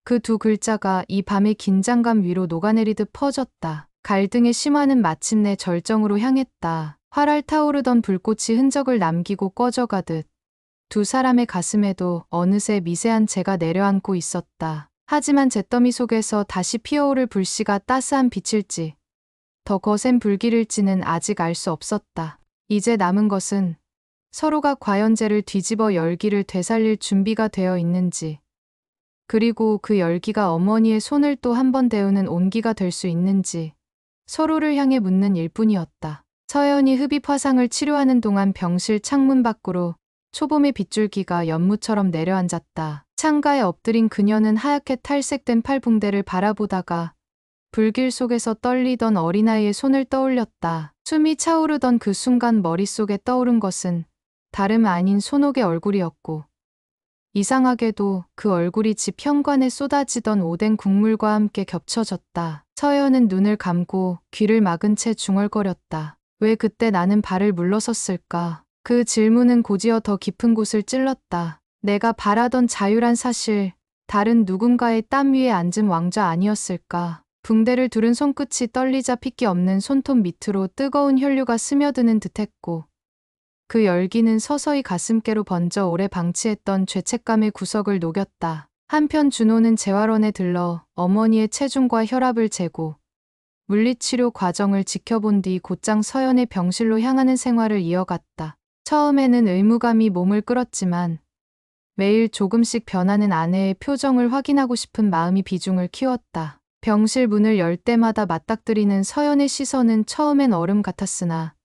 그 두 글자가 이 밤의 긴장감 위로 녹아내리듯 퍼졌다. 갈등의 심화는 마침내 절정으로 향했다. 활활 타오르던 불꽃이 흔적을 남기고 꺼져가듯 두 사람의 가슴에도 어느새 미세한 재가 내려앉고 있었다. 하지만 잿더미 속에서 다시 피어오를 불씨가 따스한 빛일지 더 거센 불길일지는 아직 알 수 없었다. 이제 남은 것은 서로가 과연 재를 뒤집어 열기를 되살릴 준비가 되어 있는지, 그리고 그 열기가 어머니의 손을 또 한 번 데우는 온기가 될 수 있는지 서로를 향해 묻는 일뿐이었다. 서연이 흡입 화상을 치료하는 동안 병실 창문 밖으로 초봄의 빗줄기가 연무처럼 내려앉았다. 창가에 엎드린 그녀는 하얗게 탈색된 팔붕대를 바라보다가 불길 속에서 떨리던 어린아이의 손을 떠올렸다. 숨이 차오르던 그 순간 머릿속에 떠오른 것은 다름 아닌 손옥의 얼굴이었고 이상하게도 그 얼굴이 집 현관에 쏟아지던 오뎅 국물과 함께 겹쳐졌다. 서연은 눈을 감고 귀를 막은 채 중얼거렸다. 왜 그때 나는 발을 물러섰을까? 그 질문은 곧이어 더 깊은 곳을 찔렀다. 내가 바라던 자유란 사실, 다른 누군가의 땀 위에 앉은 왕좌 아니었을까? 붕대를 두른 손끝이 떨리자 핏기 없는 손톱 밑으로 뜨거운 혈류가 스며드는 듯했고 그 열기는 서서히 가슴께로 번져 오래 방치했던 죄책감의 구석을 녹였다. 한편 준호는 재활원에 들러 어머니의 체중과 혈압을 재고 물리치료 과정을 지켜본 뒤 곧장 서연의 병실로 향하는 생활을 이어갔다. 처음에는 의무감이 몸을 끌었지만 매일 조금씩 변하는 아내의 표정을 확인하고 싶은 마음이 비중을 키웠다. 병실 문을 열 때마다 맞닥뜨리는 서연의 시선은 처음엔 얼음 같았으나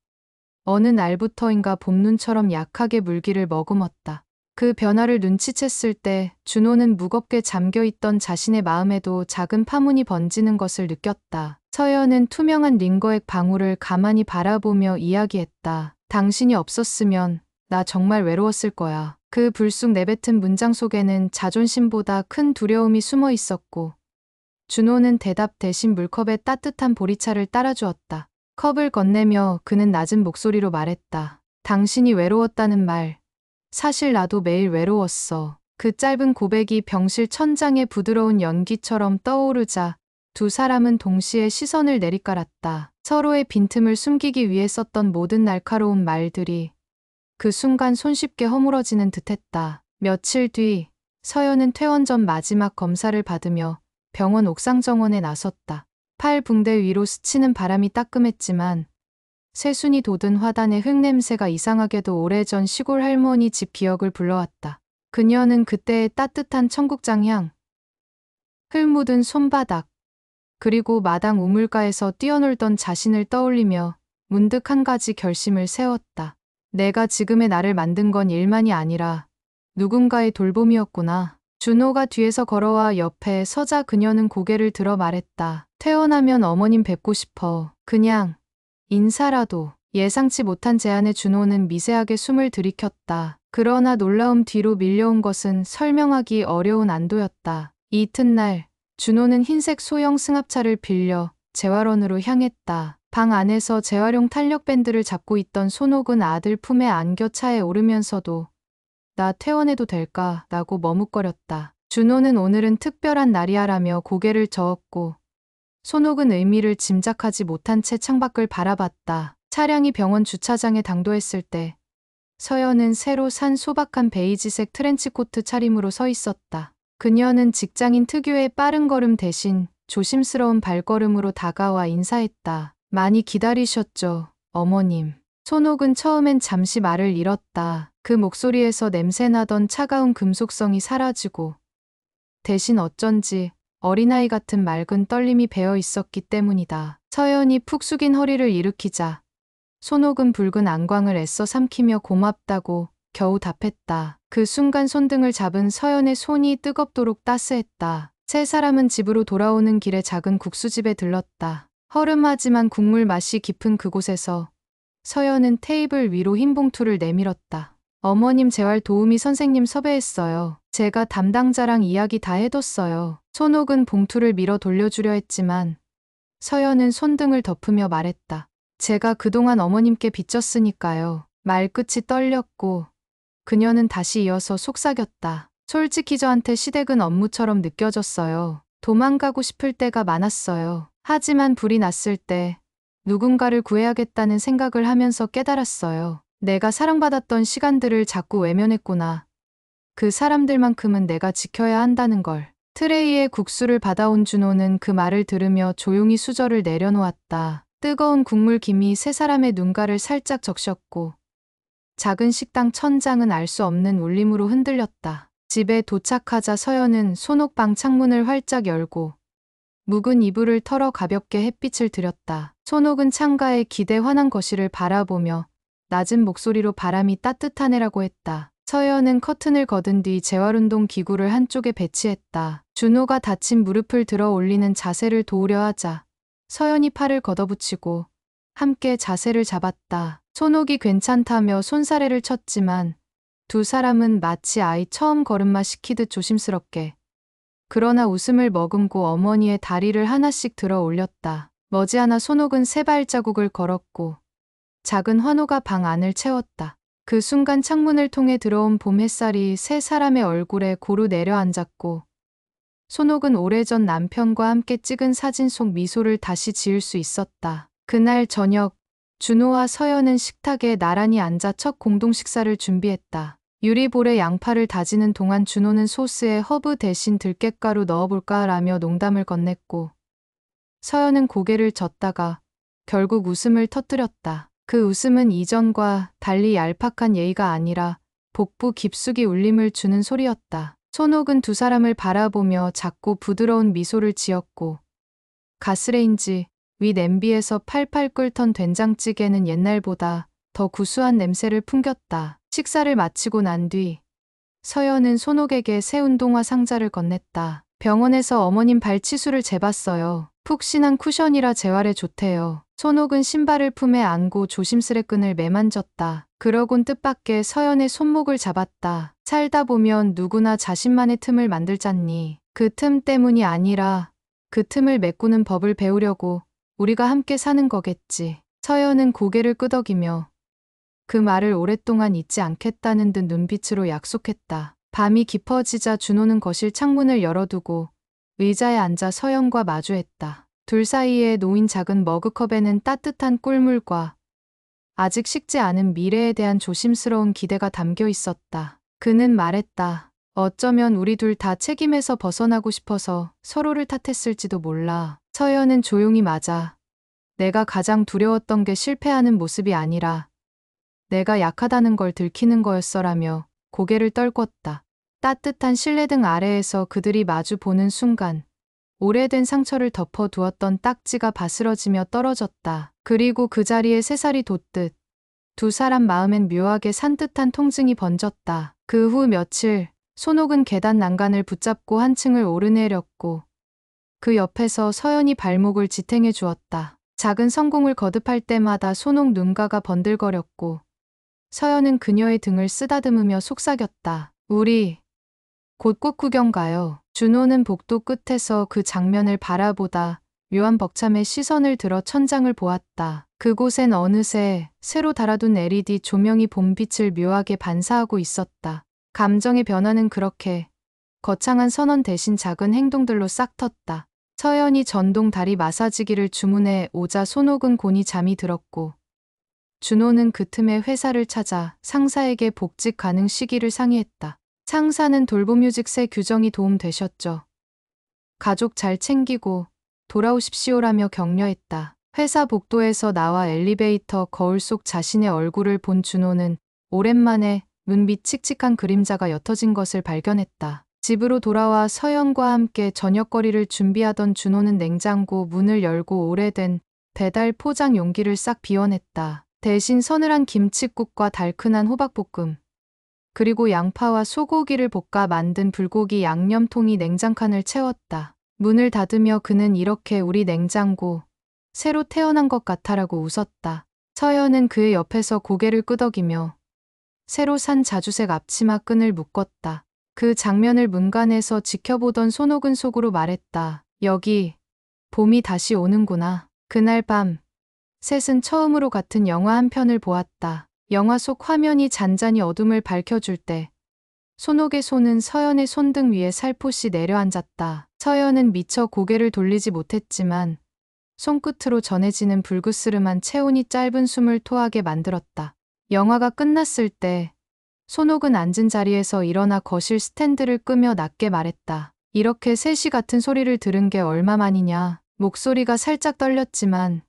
어느 날부터인가 봄눈처럼 약하게 물기를 머금었다. 그 변화를 눈치챘을 때 준호는 무겁게 잠겨있던 자신의 마음에도 작은 파문이 번지는 것을 느꼈다. 서연은 투명한 링거액 방울을 가만히 바라보며 이야기했다. 당신이 없었으면 나 정말 외로웠을 거야. 그 불쑥 내뱉은 문장 속에는 자존심보다 큰 두려움이 숨어 있었고 준호는 대답 대신 물컵에 따뜻한 보리차를 따라주었다. 컵을 건네며 그는 낮은 목소리로 말했다. 당신이 외로웠다는 말, 사실 나도 매일 외로웠어. 그 짧은 고백이 병실 천장의 부드러운 연기처럼 떠오르자 두 사람은 동시에 시선을 내리깔았다. 서로의 빈틈을 숨기기 위해 썼던 모든 날카로운 말들이 그 순간 손쉽게 허물어지는 듯했다. 며칠 뒤 서연은 퇴원 전 마지막 검사를 받으며 병원 옥상 정원에 나섰다. 팔 붕대 위로 스치는 바람이 따끔했지만 새순이 돋은 화단의 흙냄새가 이상하게도 오래전 시골 할머니 집 기억을 불러왔다. 그녀는 그때의 따뜻한 청국장 향, 흙 묻은 손바닥, 그리고 마당 우물가에서 뛰어놀던 자신을 떠올리며 문득 한 가지 결심을 세웠다. 내가 지금의 나를 만든 건 일만이 아니라 누군가의 돌봄이었구나. 준호가 뒤에서 걸어와 옆에 서자 그녀는 고개를 들어 말했다. 퇴원하면 어머님 뵙고 싶어. 그냥 인사라도. 예상치 못한 제안에 준호는 미세하게 숨을 들이켰다. 그러나 놀라움 뒤로 밀려온 것은 설명하기 어려운 안도였다. 이튿날 준호는 흰색 소형 승합차를 빌려 재활원으로 향했다. 방 안에서 재활용 탄력밴드를 잡고 있던 손옥은 아들 품에 안겨 차에 오르면서도 나 퇴원해도 될까? 라고 머뭇거렸다. 준호는 오늘은 특별한 날이야라며 고개를 저었고 손옥은 의미를 짐작하지 못한 채 창밖을 바라봤다. 차량이 병원 주차장에 당도했을 때 서연은 새로 산 소박한 베이지색 트렌치코트 차림으로 서 있었다. 그녀는 직장인 특유의 빠른 걸음 대신 조심스러운 발걸음으로 다가와 인사했다. 많이 기다리셨죠, 어머님. 손옥은 처음엔 잠시 말을 잃었다. 그 목소리에서 냄새나던 차가운 금속성이 사라지고 대신 어쩐지 어린아이 같은 맑은 떨림이 배어 있었기 때문이다. 서연이 푹 숙인 허리를 일으키자 손옥은 붉은 안광을 애써 삼키며 고맙다고 겨우 답했다. 그 순간 손등을 잡은 서연의 손이 뜨겁도록 따스했다. 세 사람은 집으로 돌아오는 길에 작은 국수집에 들렀다. 허름하지만 국물 맛이 깊은 그곳에서 서연은 테이블 위로 흰 봉투를 내밀었다. 어머님 재활 도우미 선생님 섭외했어요. 제가 담당자랑 이야기 다 해뒀어요. 손옥은 봉투를 밀어 돌려주려 했지만 서연은 손등을 덮으며 말했다. 제가 그동안 어머님께 빚졌으니까요. 말끝이 떨렸고 그녀는 다시 이어서 속삭였다. 솔직히 저한테 시댁은 업무처럼 느껴졌어요. 도망가고 싶을 때가 많았어요. 하지만 불이 났을 때 누군가를 구해야겠다는 생각을 하면서 깨달았어요. 내가 사랑받았던 시간들을 자꾸 외면했구나. 그 사람들만큼은 내가 지켜야 한다는 걸. 트레이에 국수를 받아온 준호는 그 말을 들으며 조용히 수저를 내려놓았다. 뜨거운 국물 김이 세 사람의 눈가를 살짝 적셨고 작은 식당 천장은 알 수 없는 울림으로 흔들렸다. 집에 도착하자 서연은 손옥방 창문을 활짝 열고 묵은 이불을 털어 가볍게 햇빛을 들였다. 손옥은 창가의 기대 환한 거실을 바라보며 낮은 목소리로 바람이 따뜻하네라고 했다. 서연은 커튼을 걷은 뒤 재활운동 기구를 한쪽에 배치했다. 준호가 다친 무릎을 들어 올리는 자세를 도우려 하자 서연이 팔을 걷어붙이고 함께 자세를 잡았다. 손옥이 괜찮다며 손사래를 쳤지만 두 사람은 마치 아이 처음 걸음마 시키듯 조심스럽게 그러나 웃음을 머금고 어머니의 다리를 하나씩 들어 올렸다. 머지않아 손옥은 세 발자국을 걸었고 작은 환호가 방 안을 채웠다. 그 순간 창문을 통해 들어온 봄 햇살이 세 사람의 얼굴에 고루 내려앉았고 손옥은 오래전 남편과 함께 찍은 사진 속 미소를 다시 지을 수 있었다. 그날 저녁 준호와 서연은 식탁에 나란히 앉아 첫 공동 식사를 준비했다. 유리볼에 양파를 다지는 동안 준호는 소스에 허브 대신 들깨가루 넣어볼까 라며 농담을 건넸고, 서연은 고개를 젓다가 결국 웃음을 터뜨렸다. 그 웃음은 이전과 달리 얄팍한 예의가 아니라 복부 깊숙이 울림을 주는 소리였다. 손옥은 두 사람을 바라보며 작고 부드러운 미소를 지었고, 가스레인지 위 냄비에서 팔팔 끓던 된장찌개는 옛날보다 더 구수한 냄새를 풍겼다. 식사를 마치고 난 뒤 서연은 손옥에게 새 운동화 상자를 건넸다. 병원에서 어머님 발치수를 재봤어요. 푹신한 쿠션이라 재활에 좋대요. 손옥은 신발을 품에 안고 조심스레 끈을 매만졌다. 그러곤 뜻밖의 서연의 손목을 잡았다. 살다 보면 누구나 자신만의 틈을 만들잖니. 그 틈 때문이 아니라 그 틈을 메꾸는 법을 배우려고 우리가 함께 사는 거겠지. 서연은 고개를 끄덕이며 그 말을 오랫동안 잊지 않겠다는 듯 눈빛으로 약속했다. 밤이 깊어지자 준호는 거실 창문을 열어두고 의자에 앉아 서연과 마주했다. 둘 사이에 놓인 작은 머그컵에는 따뜻한 꿀물과 아직 식지 않은 미래에 대한 조심스러운 기대가 담겨 있었다. 그는 말했다. 어쩌면 우리 둘 다 책임에서 벗어나고 싶어서 서로를 탓했을지도 몰라. 서연은 조용히 맞아. 내가 가장 두려웠던 게 실패하는 모습이 아니라 내가 약하다는 걸 들키는 거였어라며 고개를 떨궜다. 따뜻한 실내등 아래에서 그들이 마주 보는 순간 오래된 상처를 덮어두었던 딱지가 바스러지며 떨어졌다. 그리고 그 자리에 새살이 돋듯 두 사람 마음엔 묘하게 산뜻한 통증이 번졌다. 그 후 며칠 손옥은 계단 난간을 붙잡고 한층을 오르내렸고 그 옆에서 서연이 발목을 지탱해 주었다. 작은 성공을 거듭할 때마다 손옥 눈가가 번들거렸고 서연은 그녀의 등을 쓰다듬으며 속삭였다. 우리 곧 꽃 구경 가요. 준호는 복도 끝에서 그 장면을 바라보다 묘한 벅참에 시선을 들어 천장을 보았다. 그곳엔 어느새 새로 달아둔 LED 조명이 봄빛을 묘하게 반사하고 있었다. 감정의 변화는 그렇게 거창한 선언 대신 작은 행동들로 싹 텄다. 서연이 전동 다리 마사지기를 주문해 오자 손옥은 곤히 잠이 들었고 준호는 그 틈에 회사를 찾아 상사에게 복직 가능 시기를 상의했다. 상사는 돌봄휴직 새 규정이 도움되셨죠. 가족 잘 챙기고 돌아오십시오라며 격려했다. 회사 복도에서 나와 엘리베이터 거울 속 자신의 얼굴을 본 준호는 오랜만에 눈밑 칙칙한 그림자가 옅어진 것을 발견했다. 집으로 돌아와 서연과 함께 저녁거리를 준비하던 준호는 냉장고 문을 열고 오래된 배달 포장 용기를 싹 비워냈다. 대신 서늘한 김칫국과 달큰한 호박볶음, 그리고 양파와 소고기를 볶아 만든 불고기 양념통이 냉장칸을 채웠다. 문을 닫으며 그는 이렇게 우리 냉장고 새로 태어난 것 같아라고 웃었다. 서연은 그의 옆에서 고개를 끄덕이며 새로 산 자주색 앞치마 끈을 묶었다. 그 장면을 문간에서 지켜보던 손옥은 속으로 말했다. 여기 봄이 다시 오는구나. 그날 밤 셋은 처음으로 같은 영화 한 편을 보았다. 영화 속 화면이 잔잔히 어둠을 밝혀줄 때 손옥의 손은 서연의 손등 위에 살포시 내려앉았다. 서연은 미처 고개를 돌리지 못했지만 손끝으로 전해지는 불그스름한 체온이 짧은 숨을 토하게 만들었다. 영화가 끝났을 때 손옥은 앉은 자리에서 일어나 거실 스탠드를 끄며 낮게 말했다. 이렇게 셋이 같은 소리를 들은 게 얼마만이냐. 목소리가 살짝 떨렸지만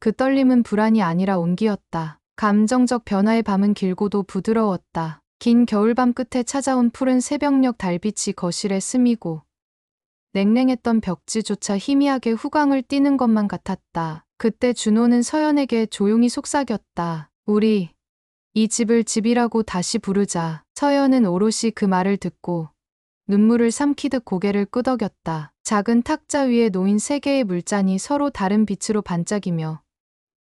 그 떨림은 불안이 아니라 온기였다. 감정적 변화의 밤은 길고도 부드러웠다. 긴 겨울밤 끝에 찾아온 푸른 새벽녘 달빛이 거실에 스미고 냉랭했던 벽지조차 희미하게 후광을 띠는 것만 같았다. 그때 준호는 서연에게 조용히 속삭였다. 우리 이 집을 집이라고 다시 부르자. 서연은 오롯이 그 말을 듣고 눈물을 삼키듯 고개를 끄덕였다. 작은 탁자 위에 놓인 세 개의 물잔이 서로 다른 빛으로 반짝이며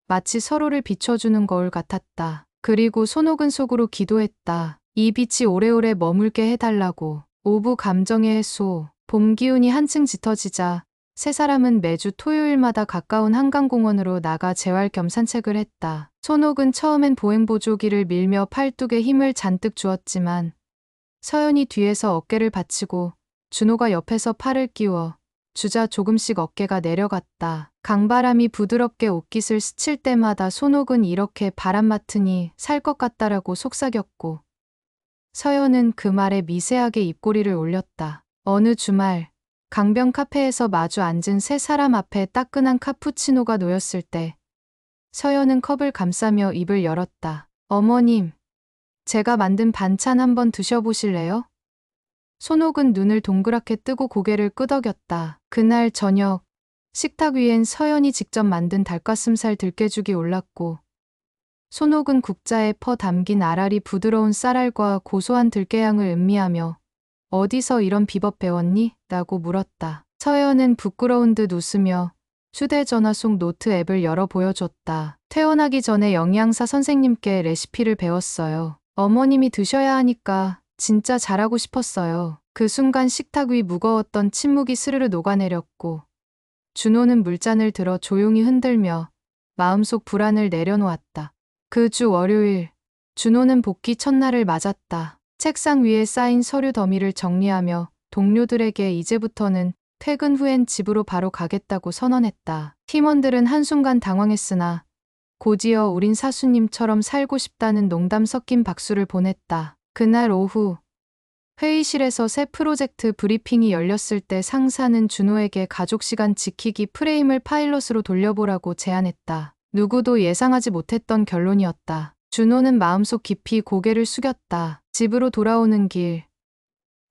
마치 서로를 비춰주는 거울 같았다. 그리고 손옥은 속으로 기도했다. 이 빛이 오래오래 머물게 해달라고. 오부 감정의 해소. 봄 기운이 한층 짙어지자 세 사람은 매주 토요일마다 가까운 한강공원으로 나가 재활 겸 산책을 했다. 손옥은 처음엔 보행보조기를 밀며 팔뚝에 힘을 잔뜩 주었지만 서연이 뒤에서 어깨를 받치고 준호가 옆에서 팔을 끼워 주자 조금씩 어깨가 내려갔다. 강바람이 부드럽게 옷깃을 스칠 때마다 손옥은 이렇게 바람 맡으니 살 것 같다라고 속삭였고, 서연은 그 말에 미세하게 입꼬리를 올렸다. 어느 주말 강변 카페에서 마주 앉은 세 사람 앞에 따끈한 카푸치노가 놓였을 때 서연은 컵을 감싸며 입을 열었다. 어머님, 제가 만든 반찬 한번 드셔보실래요? 손옥은 눈을 동그랗게 뜨고 고개를 끄덕였다. 그날 저녁 식탁 위엔 서연이 직접 만든 닭가슴살 들깨죽이 올랐고, 손옥은 국자에 퍼 담긴 알알이 부드러운 쌀알과 고소한 들깨향을 음미하며 어디서 이런 비법 배웠니? 라고 물었다. 서연은 부끄러운 듯 웃으며 휴대전화 속 노트 앱을 열어 보여줬다. 퇴원하기 전에 영양사 선생님께 레시피를 배웠어요. 어머님이 드셔야 하니까 진짜 잘하고 싶었어요. 그 순간 식탁 위 무거웠던 침묵이 스르르 녹아내렸고, 준호는 물잔을 들어 조용히 흔들며 마음속 불안을 내려놓았다. 그 주 월요일, 준호는 복귀 첫날을 맞았다. 책상 위에 쌓인 서류 더미를 정리하며 동료들에게 이제부터는 퇴근 후엔 집으로 바로 가겠다고 선언했다. 팀원들은 한순간 당황했으나 곧이어 우린 사수님처럼 살고 싶다는 농담 섞인 박수를 보냈다. 그날 오후 회의실에서 새 프로젝트 브리핑이 열렸을 때 상사는 준호에게 가족 시간 지키기 프레임을 파일럿으로 돌려보라고 제안했다. 누구도 예상하지 못했던 결론이었다. 준호는 마음속 깊이 고개를 숙였다. 집으로 돌아오는 길,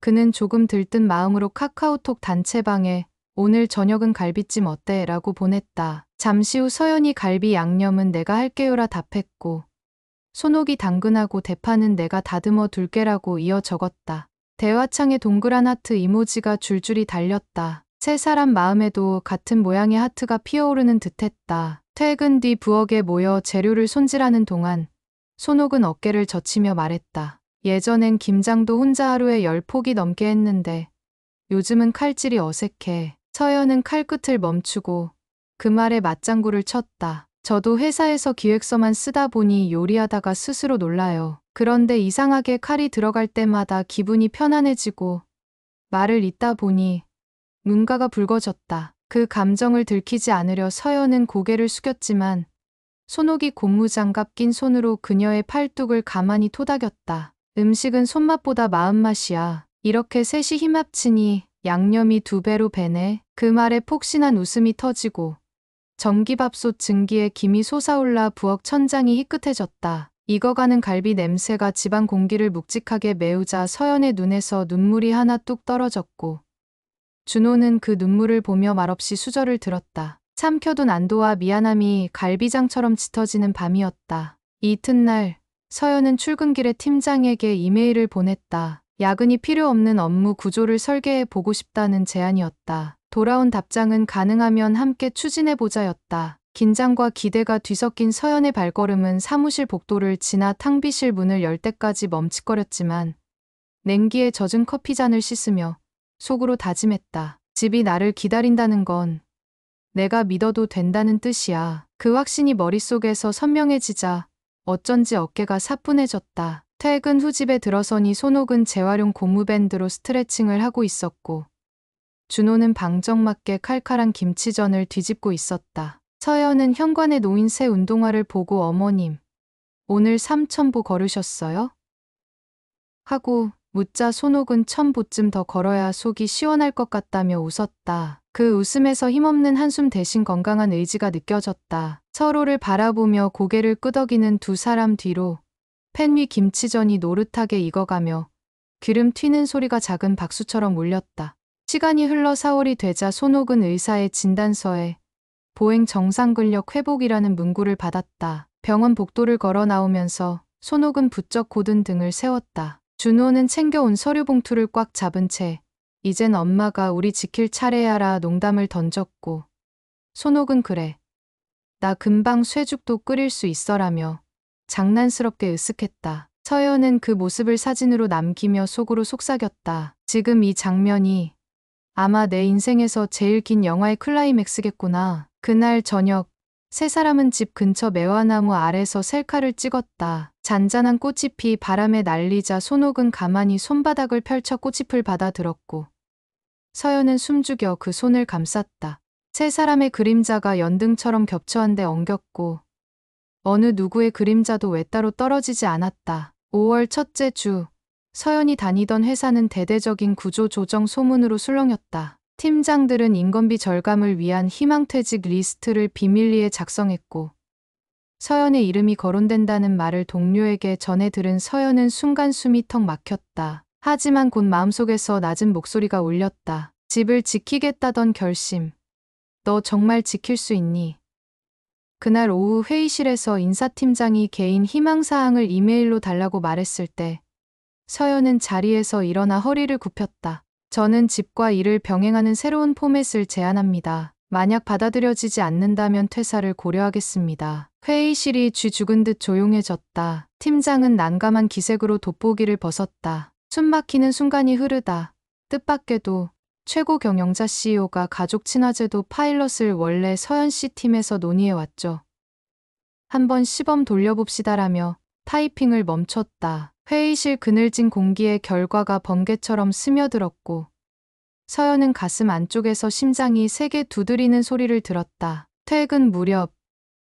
그는 조금 들뜬 마음으로 카카오톡 단체방에 오늘 저녁은 갈비찜 어때? 라고 보냈다. 잠시 후 서연이 갈비 양념은 내가 할게요라 답했고, 손옥이 당근하고 대파는 내가 다듬어 둘게라고 이어 적었다. 대화창에 동그란 하트 이모지가 줄줄이 달렸다. 세 사람 마음에도 같은 모양의 하트가 피어오르는 듯했다. 퇴근 뒤 부엌에 모여 재료를 손질하는 동안 손옥은 어깨를 젖히며 말했다. 예전엔 김장도 혼자 하루에 10폭이 넘게 했는데 요즘은 칼질이 어색해. 서연은 칼끝을 멈추고 그 말에 맞장구를 쳤다. 저도 회사에서 기획서만 쓰다 보니 요리하다가 스스로 놀라요. 그런데 이상하게 칼이 들어갈 때마다 기분이 편안해지고 말을 잇다 보니 눈가가 붉어졌다. 그 감정을 들키지 않으려 서연은 고개를 숙였지만 손옥이 고무장갑 낀 손으로 그녀의 팔뚝을 가만히 토닥였다. 음식은 손맛보다 마음맛이야. 이렇게 셋이 힘합치니 양념이 2배로 배네. 그 말에 폭신한 웃음이 터지고 전기밥솥 증기에 김이 솟아올라 부엌 천장이 희끗해졌다. 익어가는 갈비 냄새가 집안 공기를 묵직하게 메우자 서연의 눈에서 눈물이 하나 뚝 떨어졌고, 준호는 그 눈물을 보며 말없이 수저를 들었다. 삼켜둔 안도와 미안함이 갈비장처럼 짙어지는 밤이었다. 이튿날 서연은 출근길에 팀장에게 이메일을 보냈다. 야근이 필요 없는 업무 구조를 설계해 보고 싶다는 제안이었다. 돌아온 답장은 가능하면 함께 추진해보자였다. 긴장과 기대가 뒤섞인 서연의 발걸음은 사무실 복도를 지나 탕비실 문을 열 때까지 멈칫거렸지만 냉기에 젖은 커피잔을 씻으며 속으로 다짐했다. 집이 나를 기다린다는 건 내가 믿어도 된다는 뜻이야. 그 확신이 머릿속에서 선명해지자 어쩐지 어깨가 사뿐해졌다. 퇴근 후 집에 들어서니 손옥은 재활용 고무밴드로 스트레칭을 하고 있었고, 준호는 방정맞게 칼칼한 김치전을 뒤집고 있었다. 서연은 현관에 놓인 새 운동화를 보고 어머님, 오늘 3,000보 걸으셨어요? 하고 묻자 손옥은 1,000보쯤 더 걸어야 속이 시원할 것 같다며 웃었다. 그 웃음에서 힘없는 한숨 대신 건강한 의지가 느껴졌다. 서로를 바라보며 고개를 끄덕이는 두 사람 뒤로 팬 위 김치전이 노릇하게 익어가며 기름 튀는 소리가 작은 박수처럼 울렸다. 시간이 흘러 4월이 되자 손옥은 의사의 진단서에 보행 정상 근력 회복이라는 문구를 받았다. 병원 복도를 걸어 나오면서 손옥은 부쩍 고든 등을 세웠다. 준호는 챙겨온 서류 봉투를 꽉 잡은 채 이젠 엄마가 우리 지킬 차례야라 농담을 던졌고, 손옥은 그래, 나 금방 쇠죽도 끓일 수 있어라며 장난스럽게 으쓱했다. 서연은 그 모습을 사진으로 남기며 속으로 속삭였다. 지금 이 장면이 아마 내 인생에서 제일 긴 영화의 클라이맥스겠구나. 그날 저녁 세 사람은 집 근처 매화나무 아래서 셀카를 찍었다. 잔잔한 꽃잎이 바람에 날리자 손옥은 가만히 손바닥을 펼쳐 꽃잎을 받아들었고, 서연은 숨죽여 그 손을 감쌌다. 세 사람의 그림자가 연등처럼 겹쳐한데 엉겼고 어느 누구의 그림자도 외따로 떨어지지 않았다. 5월 첫째 주, 서연이 다니던 회사는 대대적인 구조 조정 소문으로 술렁였다. 팀장들은 인건비 절감을 위한 희망퇴직 리스트를 비밀리에 작성했고 서연의 이름이 거론된다는 말을 동료에게 전해 들은 서연은 순간 숨이 턱 막혔다. 하지만 곧 마음속에서 낮은 목소리가 울렸다. 집을 지키겠다던 결심. 너 정말 지킬 수 있니? 그날 오후 회의실에서 인사팀장이 개인 희망사항을 이메일로 달라고 말했을 때 서연은 자리에서 일어나 허리를 굽혔다. 저는 집과 일을 병행하는 새로운 포맷을 제안합니다. 만약 받아들여지지 않는다면 퇴사를 고려하겠습니다. 회의실이 쥐 죽은 듯 조용해졌다. 팀장은 난감한 기색으로 돋보기를 벗었다. 숨막히는 순간이 흐르다. 뜻밖에도 최고 경영자 CEO가 가족 친화제도 파일럿을 원래 서연 씨 팀에서 논의해왔죠. 한번 시범 돌려봅시다라며 타이핑을 멈췄다. 회의실 그늘진 공기에 결과가 번개처럼 스며들었고 서연은 가슴 안쪽에서 심장이 세게 두드리는 소리를 들었다. 퇴근 무렵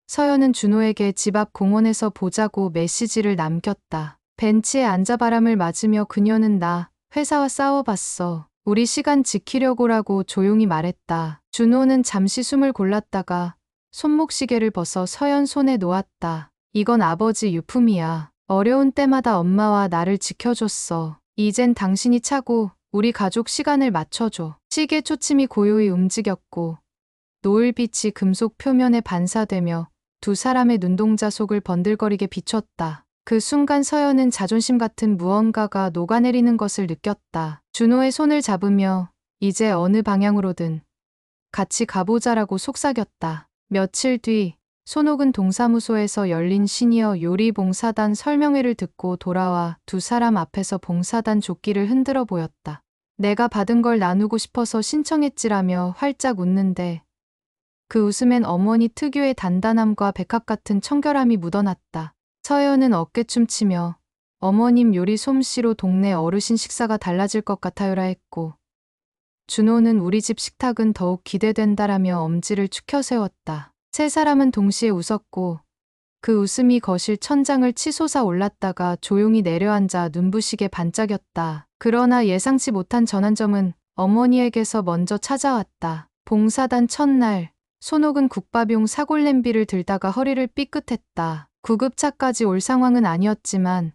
서연은 준호에게 집 앞 공원에서 보자고 메시지를 남겼다. 벤치에 앉아 바람을 맞으며 그녀는 나 회사와 싸워봤어. 우리 시간 지키려고라고 조용히 말했다. 준호는 잠시 숨을 골랐다가 손목시계를 벗어 서연 손에 놓았다. 이건 아버지 유품이야. 어려운 때마다 엄마와 나를 지켜줬어. 이젠 당신이 차고 우리 가족 시간을 맞춰줘. 시계 초침이 고요히 움직였고 노을빛이 금속 표면에 반사되며 두 사람의 눈동자 속을 번들거리게 비췄다. 그 순간 서연은 자존심 같은 무언가가 녹아내리는 것을 느꼈다. 준호의 손을 잡으며 이제 어느 방향으로든 같이 가보자라고 속삭였다. 며칠 뒤 손옥은 동사무소에서 열린 시니어 요리봉사단 설명회를 듣고 돌아와 두 사람 앞에서 봉사단 조끼를 흔들어 보였다. 내가 받은 걸 나누고 싶어서 신청했지라며 활짝 웃는데 그 웃음엔 어머니 특유의 단단함과 백합 같은 청결함이 묻어났다. 서연은 어깨춤 치며 어머님 요리 솜씨로 동네 어르신 식사가 달라질 것 같아요라 했고 준호는 우리 집 식탁은 더욱 기대된다라며 엄지를 축혀 세웠다. 세 사람은 동시에 웃었고 그 웃음이 거실 천장을 치솟아 올랐다가 조용히 내려앉아 눈부시게 반짝였다. 그러나 예상치 못한 전환점은 어머니에게서 먼저 찾아왔다. 봉사단 첫날 손옥은 국밥용 사골 냄비를 들다가 허리를 삐끗했다. 구급차까지 올 상황은 아니었지만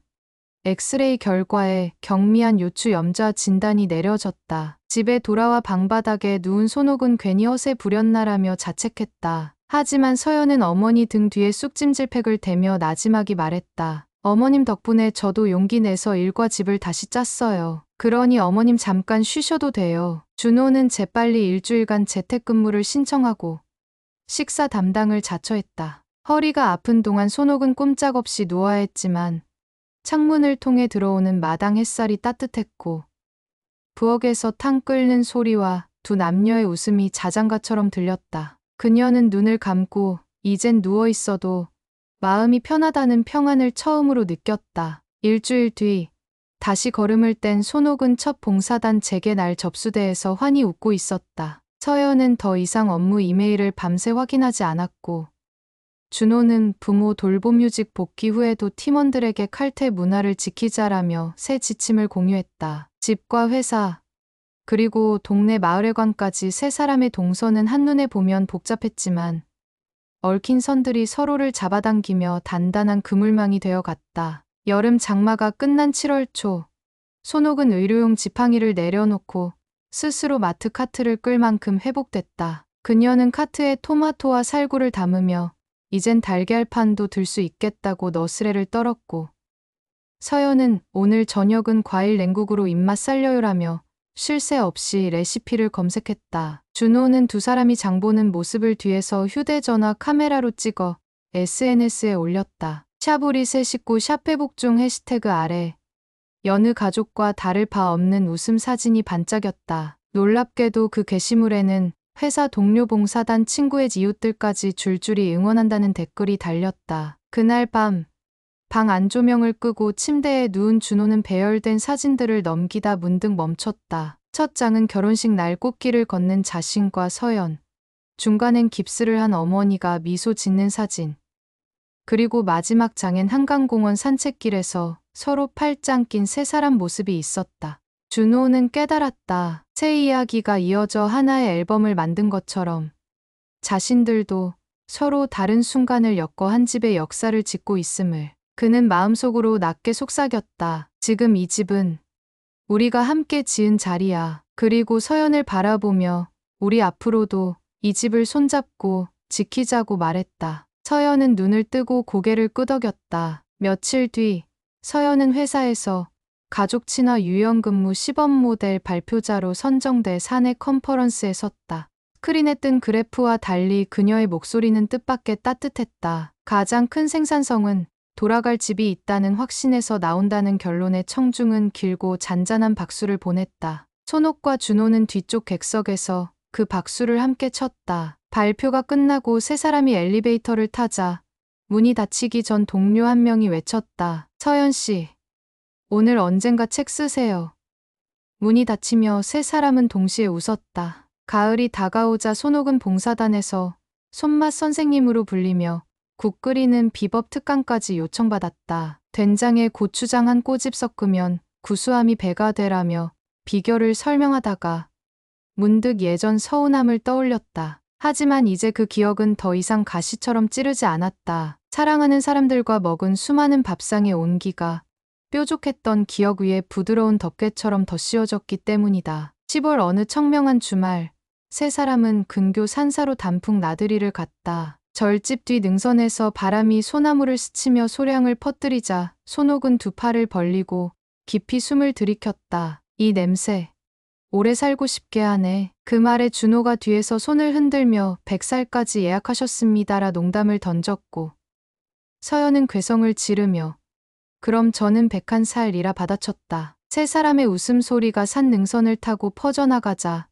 엑스레이 결과에 경미한 요추 염좌 진단이 내려졌다. 집에 돌아와 방바닥에 누운 손옥은 괜히 허세 부렸나라며 자책했다. 하지만 서연은 어머니 등 뒤에 쑥찜질팩을 대며 나지막이 말했다. 어머님 덕분에 저도 용기 내서 일과 집을 다시 짰어요. 그러니 어머님 잠깐 쉬셔도 돼요. 준호는 재빨리 일주일간 재택근무를 신청하고 식사 담당을 자처했다. 허리가 아픈 동안 손옥은 꼼짝없이 누워야 했지만 창문을 통해 들어오는 마당 햇살이 따뜻했고 부엌에서 탕 끓는 소리와 두 남녀의 웃음이 자장가처럼 들렸다. 그녀는 눈을 감고 이젠 누워 있어도 마음이 편하다는 평안을 처음으로 느꼈다. 일주일 뒤 다시 걸음을 뗀 손옥은 첫 봉사단 재개 날 접수대에서 환히 웃고 있었다. 서연은 더 이상 업무 이메일을 밤새 확인하지 않았고 준호는 부모 돌봄휴직 복귀 후에도 팀원들에게 칼퇴 문화를 지키자라며 새 지침을 공유했다. 집과 회사 그리고 동네 마을회관까지 세 사람의 동선은 한눈에 보면 복잡했지만 얽힌 선들이 서로를 잡아당기며 단단한 그물망이 되어 갔다. 여름 장마가 끝난 7월 초 손옥은 의료용 지팡이를 내려놓고 스스로 마트 카트를 끌 만큼 회복됐다. 그녀는 카트에 토마토와 살구를 담으며 이젠 달걀판도 들 수 있겠다고 너스레를 떨었고 서연은 오늘 저녁은 과일 냉국으로 입맛 살려요라며 쉴 새 없이 레시피를 검색했다. 준호는 두 사람이 장보는 모습을 뒤에서 휴대전화 카메라로 찍어 SNS에 올렸다. 샵 우리 세 식구 샵 회복 중 해시태그 아래 여느 가족과 다를 바 없는 웃음 사진이 반짝였다. 놀랍게도 그 게시물에는 회사 동료 봉사단 친구의 이웃들까지 줄줄이 응원한다는 댓글이 달렸다. 그날 밤 방 안조명을 끄고 침대에 누운 준호는 배열된 사진들을 넘기다 문득 멈췄다. 첫 장은 결혼식 날 꽃길을 걷는 자신과 서연, 중간엔 깁스를 한 어머니가 미소 짓는 사진, 그리고 마지막 장엔 한강공원 산책길에서 서로 팔짱 낀 세 사람 모습이 있었다. 준호는 깨달았다. 새 이야기가 이어져 하나의 앨범을 만든 것처럼 자신들도 서로 다른 순간을 엮어 한 집의 역사를 짓고 있음을 그는 마음속으로 낮게 속삭였다. 지금 이 집은 우리가 함께 지은 자리야. 그리고 서연을 바라보며 우리 앞으로도 이 집을 손잡고 지키자고 말했다. 서연은 눈을 뜨고 고개를 끄덕였다. 며칠 뒤 서연은 회사에서 가족 친화 유연근무 시범 모델 발표자로 선정돼 사내 컨퍼런스에 섰다. 스크린에 뜬 그래프와 달리 그녀의 목소리는 뜻밖의 따뜻했다. 가장 큰 생산성은 돌아갈 집이 있다는 확신에서 나온다는 결론에 청중은 길고 잔잔한 박수를 보냈다. 손옥과 준호는 뒤쪽 객석에서 그 박수를 함께 쳤다. 발표가 끝나고 세 사람이 엘리베이터를 타자 문이 닫히기 전 동료 한 명이 외쳤다. 서연 씨, 오늘 언젠가 책 쓰세요. 문이 닫히며 세 사람은 동시에 웃었다. 가을이 다가오자 손옥은 봉사단에서 손맛 선생님으로 불리며 국 끓이는 비법 특강까지 요청받았다. 된장에 고추장 한 꼬집 섞으면 구수함이 배가 되라며 비결을 설명하다가 문득 예전 서운함을 떠올렸다. 하지만 이제 그 기억은 더 이상 가시처럼 찌르지 않았다. 사랑하는 사람들과 먹은 수많은 밥상의 온기가 뾰족했던 기억 위에 부드러운 덮개처럼 덧씌워졌기 때문이다. 10월 어느 청명한 주말, 세 사람은 근교 산사로 단풍 나들이를 갔다. 절집 뒤 능선에서 바람이 소나무를 스치며 소량을 퍼뜨리자 손옥은 두 팔을 벌리고 깊이 숨을 들이켰다. 이 냄새, 오래 살고 싶게 하네. 그 말에 준호가 뒤에서 손을 흔들며 100살까지 예약하셨습니다라 농담을 던졌고 서연은 괴성을 지르며 그럼 저는 101살이라 받아쳤다. 세 사람의 웃음소리가 산 능선을 타고 퍼져나가자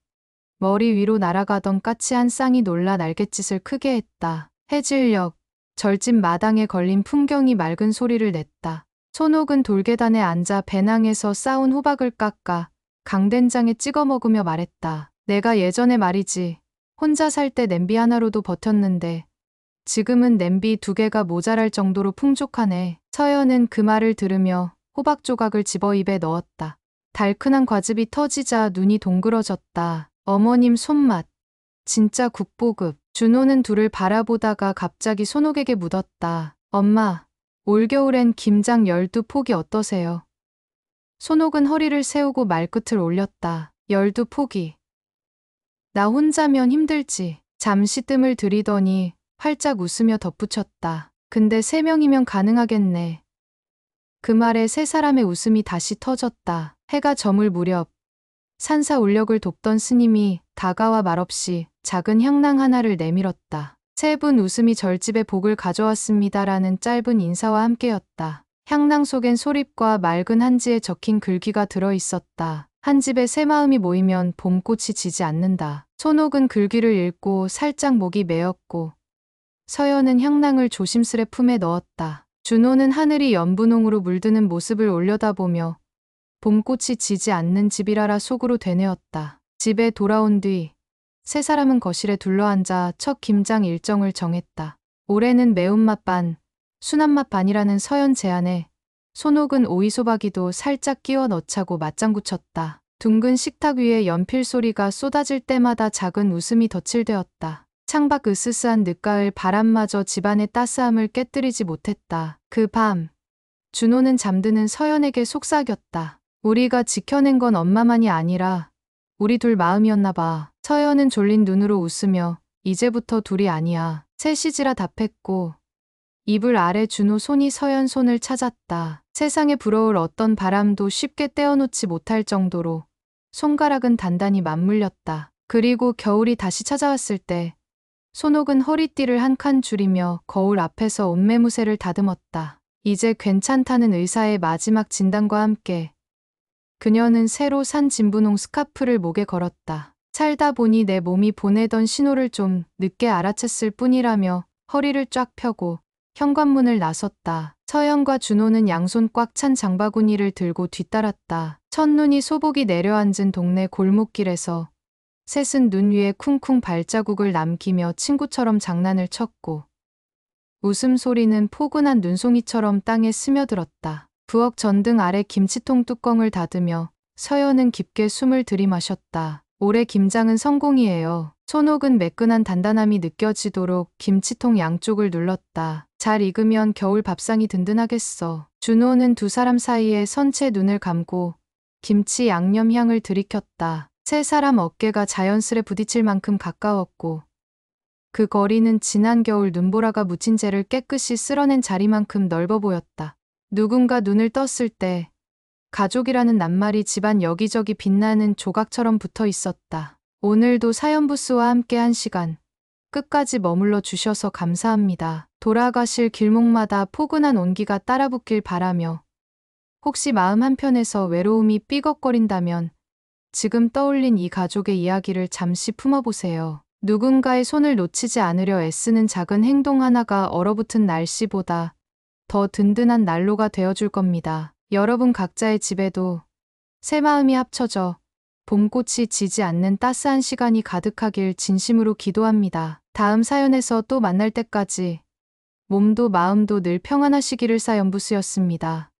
머리 위로 날아가던 까치 한 쌍이 놀라 날갯짓을 크게 했다. 해질녘 절집 마당에 걸린 풍경이 맑은 소리를 냈다. 손옥은 돌계단에 앉아 배낭에서 싸운 호박을 깎아 강된장에 찍어 먹으며 말했다. 내가 예전에 말이지, 혼자 살 때 냄비 하나로도 버텼는데 지금은 냄비 2개가 모자랄 정도로 풍족하네. 서연은 그 말을 들으며 호박 조각을 집어 입에 넣었다. 달큰한 과즙이 터지자 눈이 동그러졌다. 어머님 손맛, 진짜 국보급. 준호는 둘을 바라보다가 갑자기 손옥에게 묻었다. 엄마, 올겨울엔 김장 12포기 어떠세요? 손옥은 허리를 세우고 말끝을 올렸다. 12포기. 나 혼자면 힘들지. 잠시 뜸을 들이더니 활짝 웃으며 덧붙였다. 근데 3명이면 가능하겠네. 그 말에 세 사람의 웃음이 다시 터졌다. 해가 저물 무렵 산사 울력을 돕던 스님이 다가와 말없이 작은 향낭 하나를 내밀었다. 세 분 웃음이 절집에 복을 가져왔습니다라는 짧은 인사와 함께였다. 향낭 속엔 소립과 맑은 한지에 적힌 글귀가 들어있었다. 한 집에 새 마음이 모이면 봄꽃이 지지 않는다. 손옥은 글귀를 읽고 살짝 목이 메었고 서연은 향낭을 조심스레 품에 넣었다. 준호는 하늘이 연분홍으로 물드는 모습을 올려다보며 봄꽃이 지지 않는 집이라라 속으로 되뇌었다. 집에 돌아온 뒤 세 사람은 거실에 둘러앉아 첫 김장 일정을 정했다. 올해는 매운맛 반, 순한맛 반이라는 서연 제안에 손옥은 오이소박이도 살짝 끼워 넣자고 맞장구 쳤다. 둥근 식탁 위에 연필 소리가 쏟아질 때마다 작은 웃음이 덧칠되었다. 창밖 으스스한 늦가을 바람마저 집안의 따스함을 깨뜨리지 못했다. 그 밤, 준호는 잠드는 서연에게 속삭였다. 우리가 지켜낸 건 엄마만이 아니라 우리 둘 마음이었나 봐. 서연은 졸린 눈으로 웃으며 이제부터 둘이 아니야. 셋이지라 답했고 이불 아래 준호 손이 서연 손을 찾았다. 세상에 불어올 어떤 바람도 쉽게 떼어놓지 못할 정도로 손가락은 단단히 맞물렸다. 그리고 겨울이 다시 찾아왔을 때 손옥은 허리띠를 한 칸 줄이며 거울 앞에서 옷매무새를 다듬었다. 이제 괜찮다는 의사의 마지막 진단과 함께 그녀는 새로 산 진분홍 스카프를 목에 걸었다. 살다 보니 내 몸이 보내던 신호를 좀 늦게 알아챘을 뿐이라며 허리를 쫙 펴고 현관문을 나섰다. 서연과 준호는 양손 꽉 찬 장바구니를 들고 뒤따랐다. 첫눈이 소복이 내려앉은 동네 골목길에서 셋은 눈 위에 쿵쿵 발자국을 남기며 친구처럼 장난을 쳤고 웃음소리는 포근한 눈송이처럼 땅에 스며들었다. 부엌 전등 아래 김치통 뚜껑을 닫으며 서연은 깊게 숨을 들이마셨다. 올해 김장은 성공이에요. 손옥은 매끈한 단단함이 느껴지도록 김치통 양쪽을 눌렀다. 잘 익으면 겨울 밥상이 든든하겠어. 준호는 두 사람 사이에 선 채 눈을 감고 김치 양념 향을 들이켰다. 세 사람 어깨가 자연스레 부딪힐 만큼 가까웠고 그 거리는 지난 겨울 눈보라가 묻힌 재를 깨끗이 쓸어낸 자리만큼 넓어 보였다. 누군가 눈을 떴을 때 가족이라는 낱말이 집안 여기저기 빛나는 조각처럼 붙어 있었다. 오늘도 사연부스와 함께 한 시간 끝까지 머물러 주셔서 감사합니다. 돌아가실 길목마다 포근한 온기가 따라붙길 바라며 혹시 마음 한편에서 외로움이 삐걱거린다면 지금 떠올린 이 가족의 이야기를 잠시 품어보세요. 누군가의 손을 놓치지 않으려 애쓰는 작은 행동 하나가 얼어붙은 날씨보다 더 든든한 난로가 되어줄 겁니다. 여러분 각자의 집에도 새 마음이 합쳐져 봄꽃이 지지 않는 따스한 시간이 가득하길 진심으로 기도합니다. 다음 사연에서 또 만날 때까지 몸도 마음도 늘 평안하시기를. 사연부스였습니다.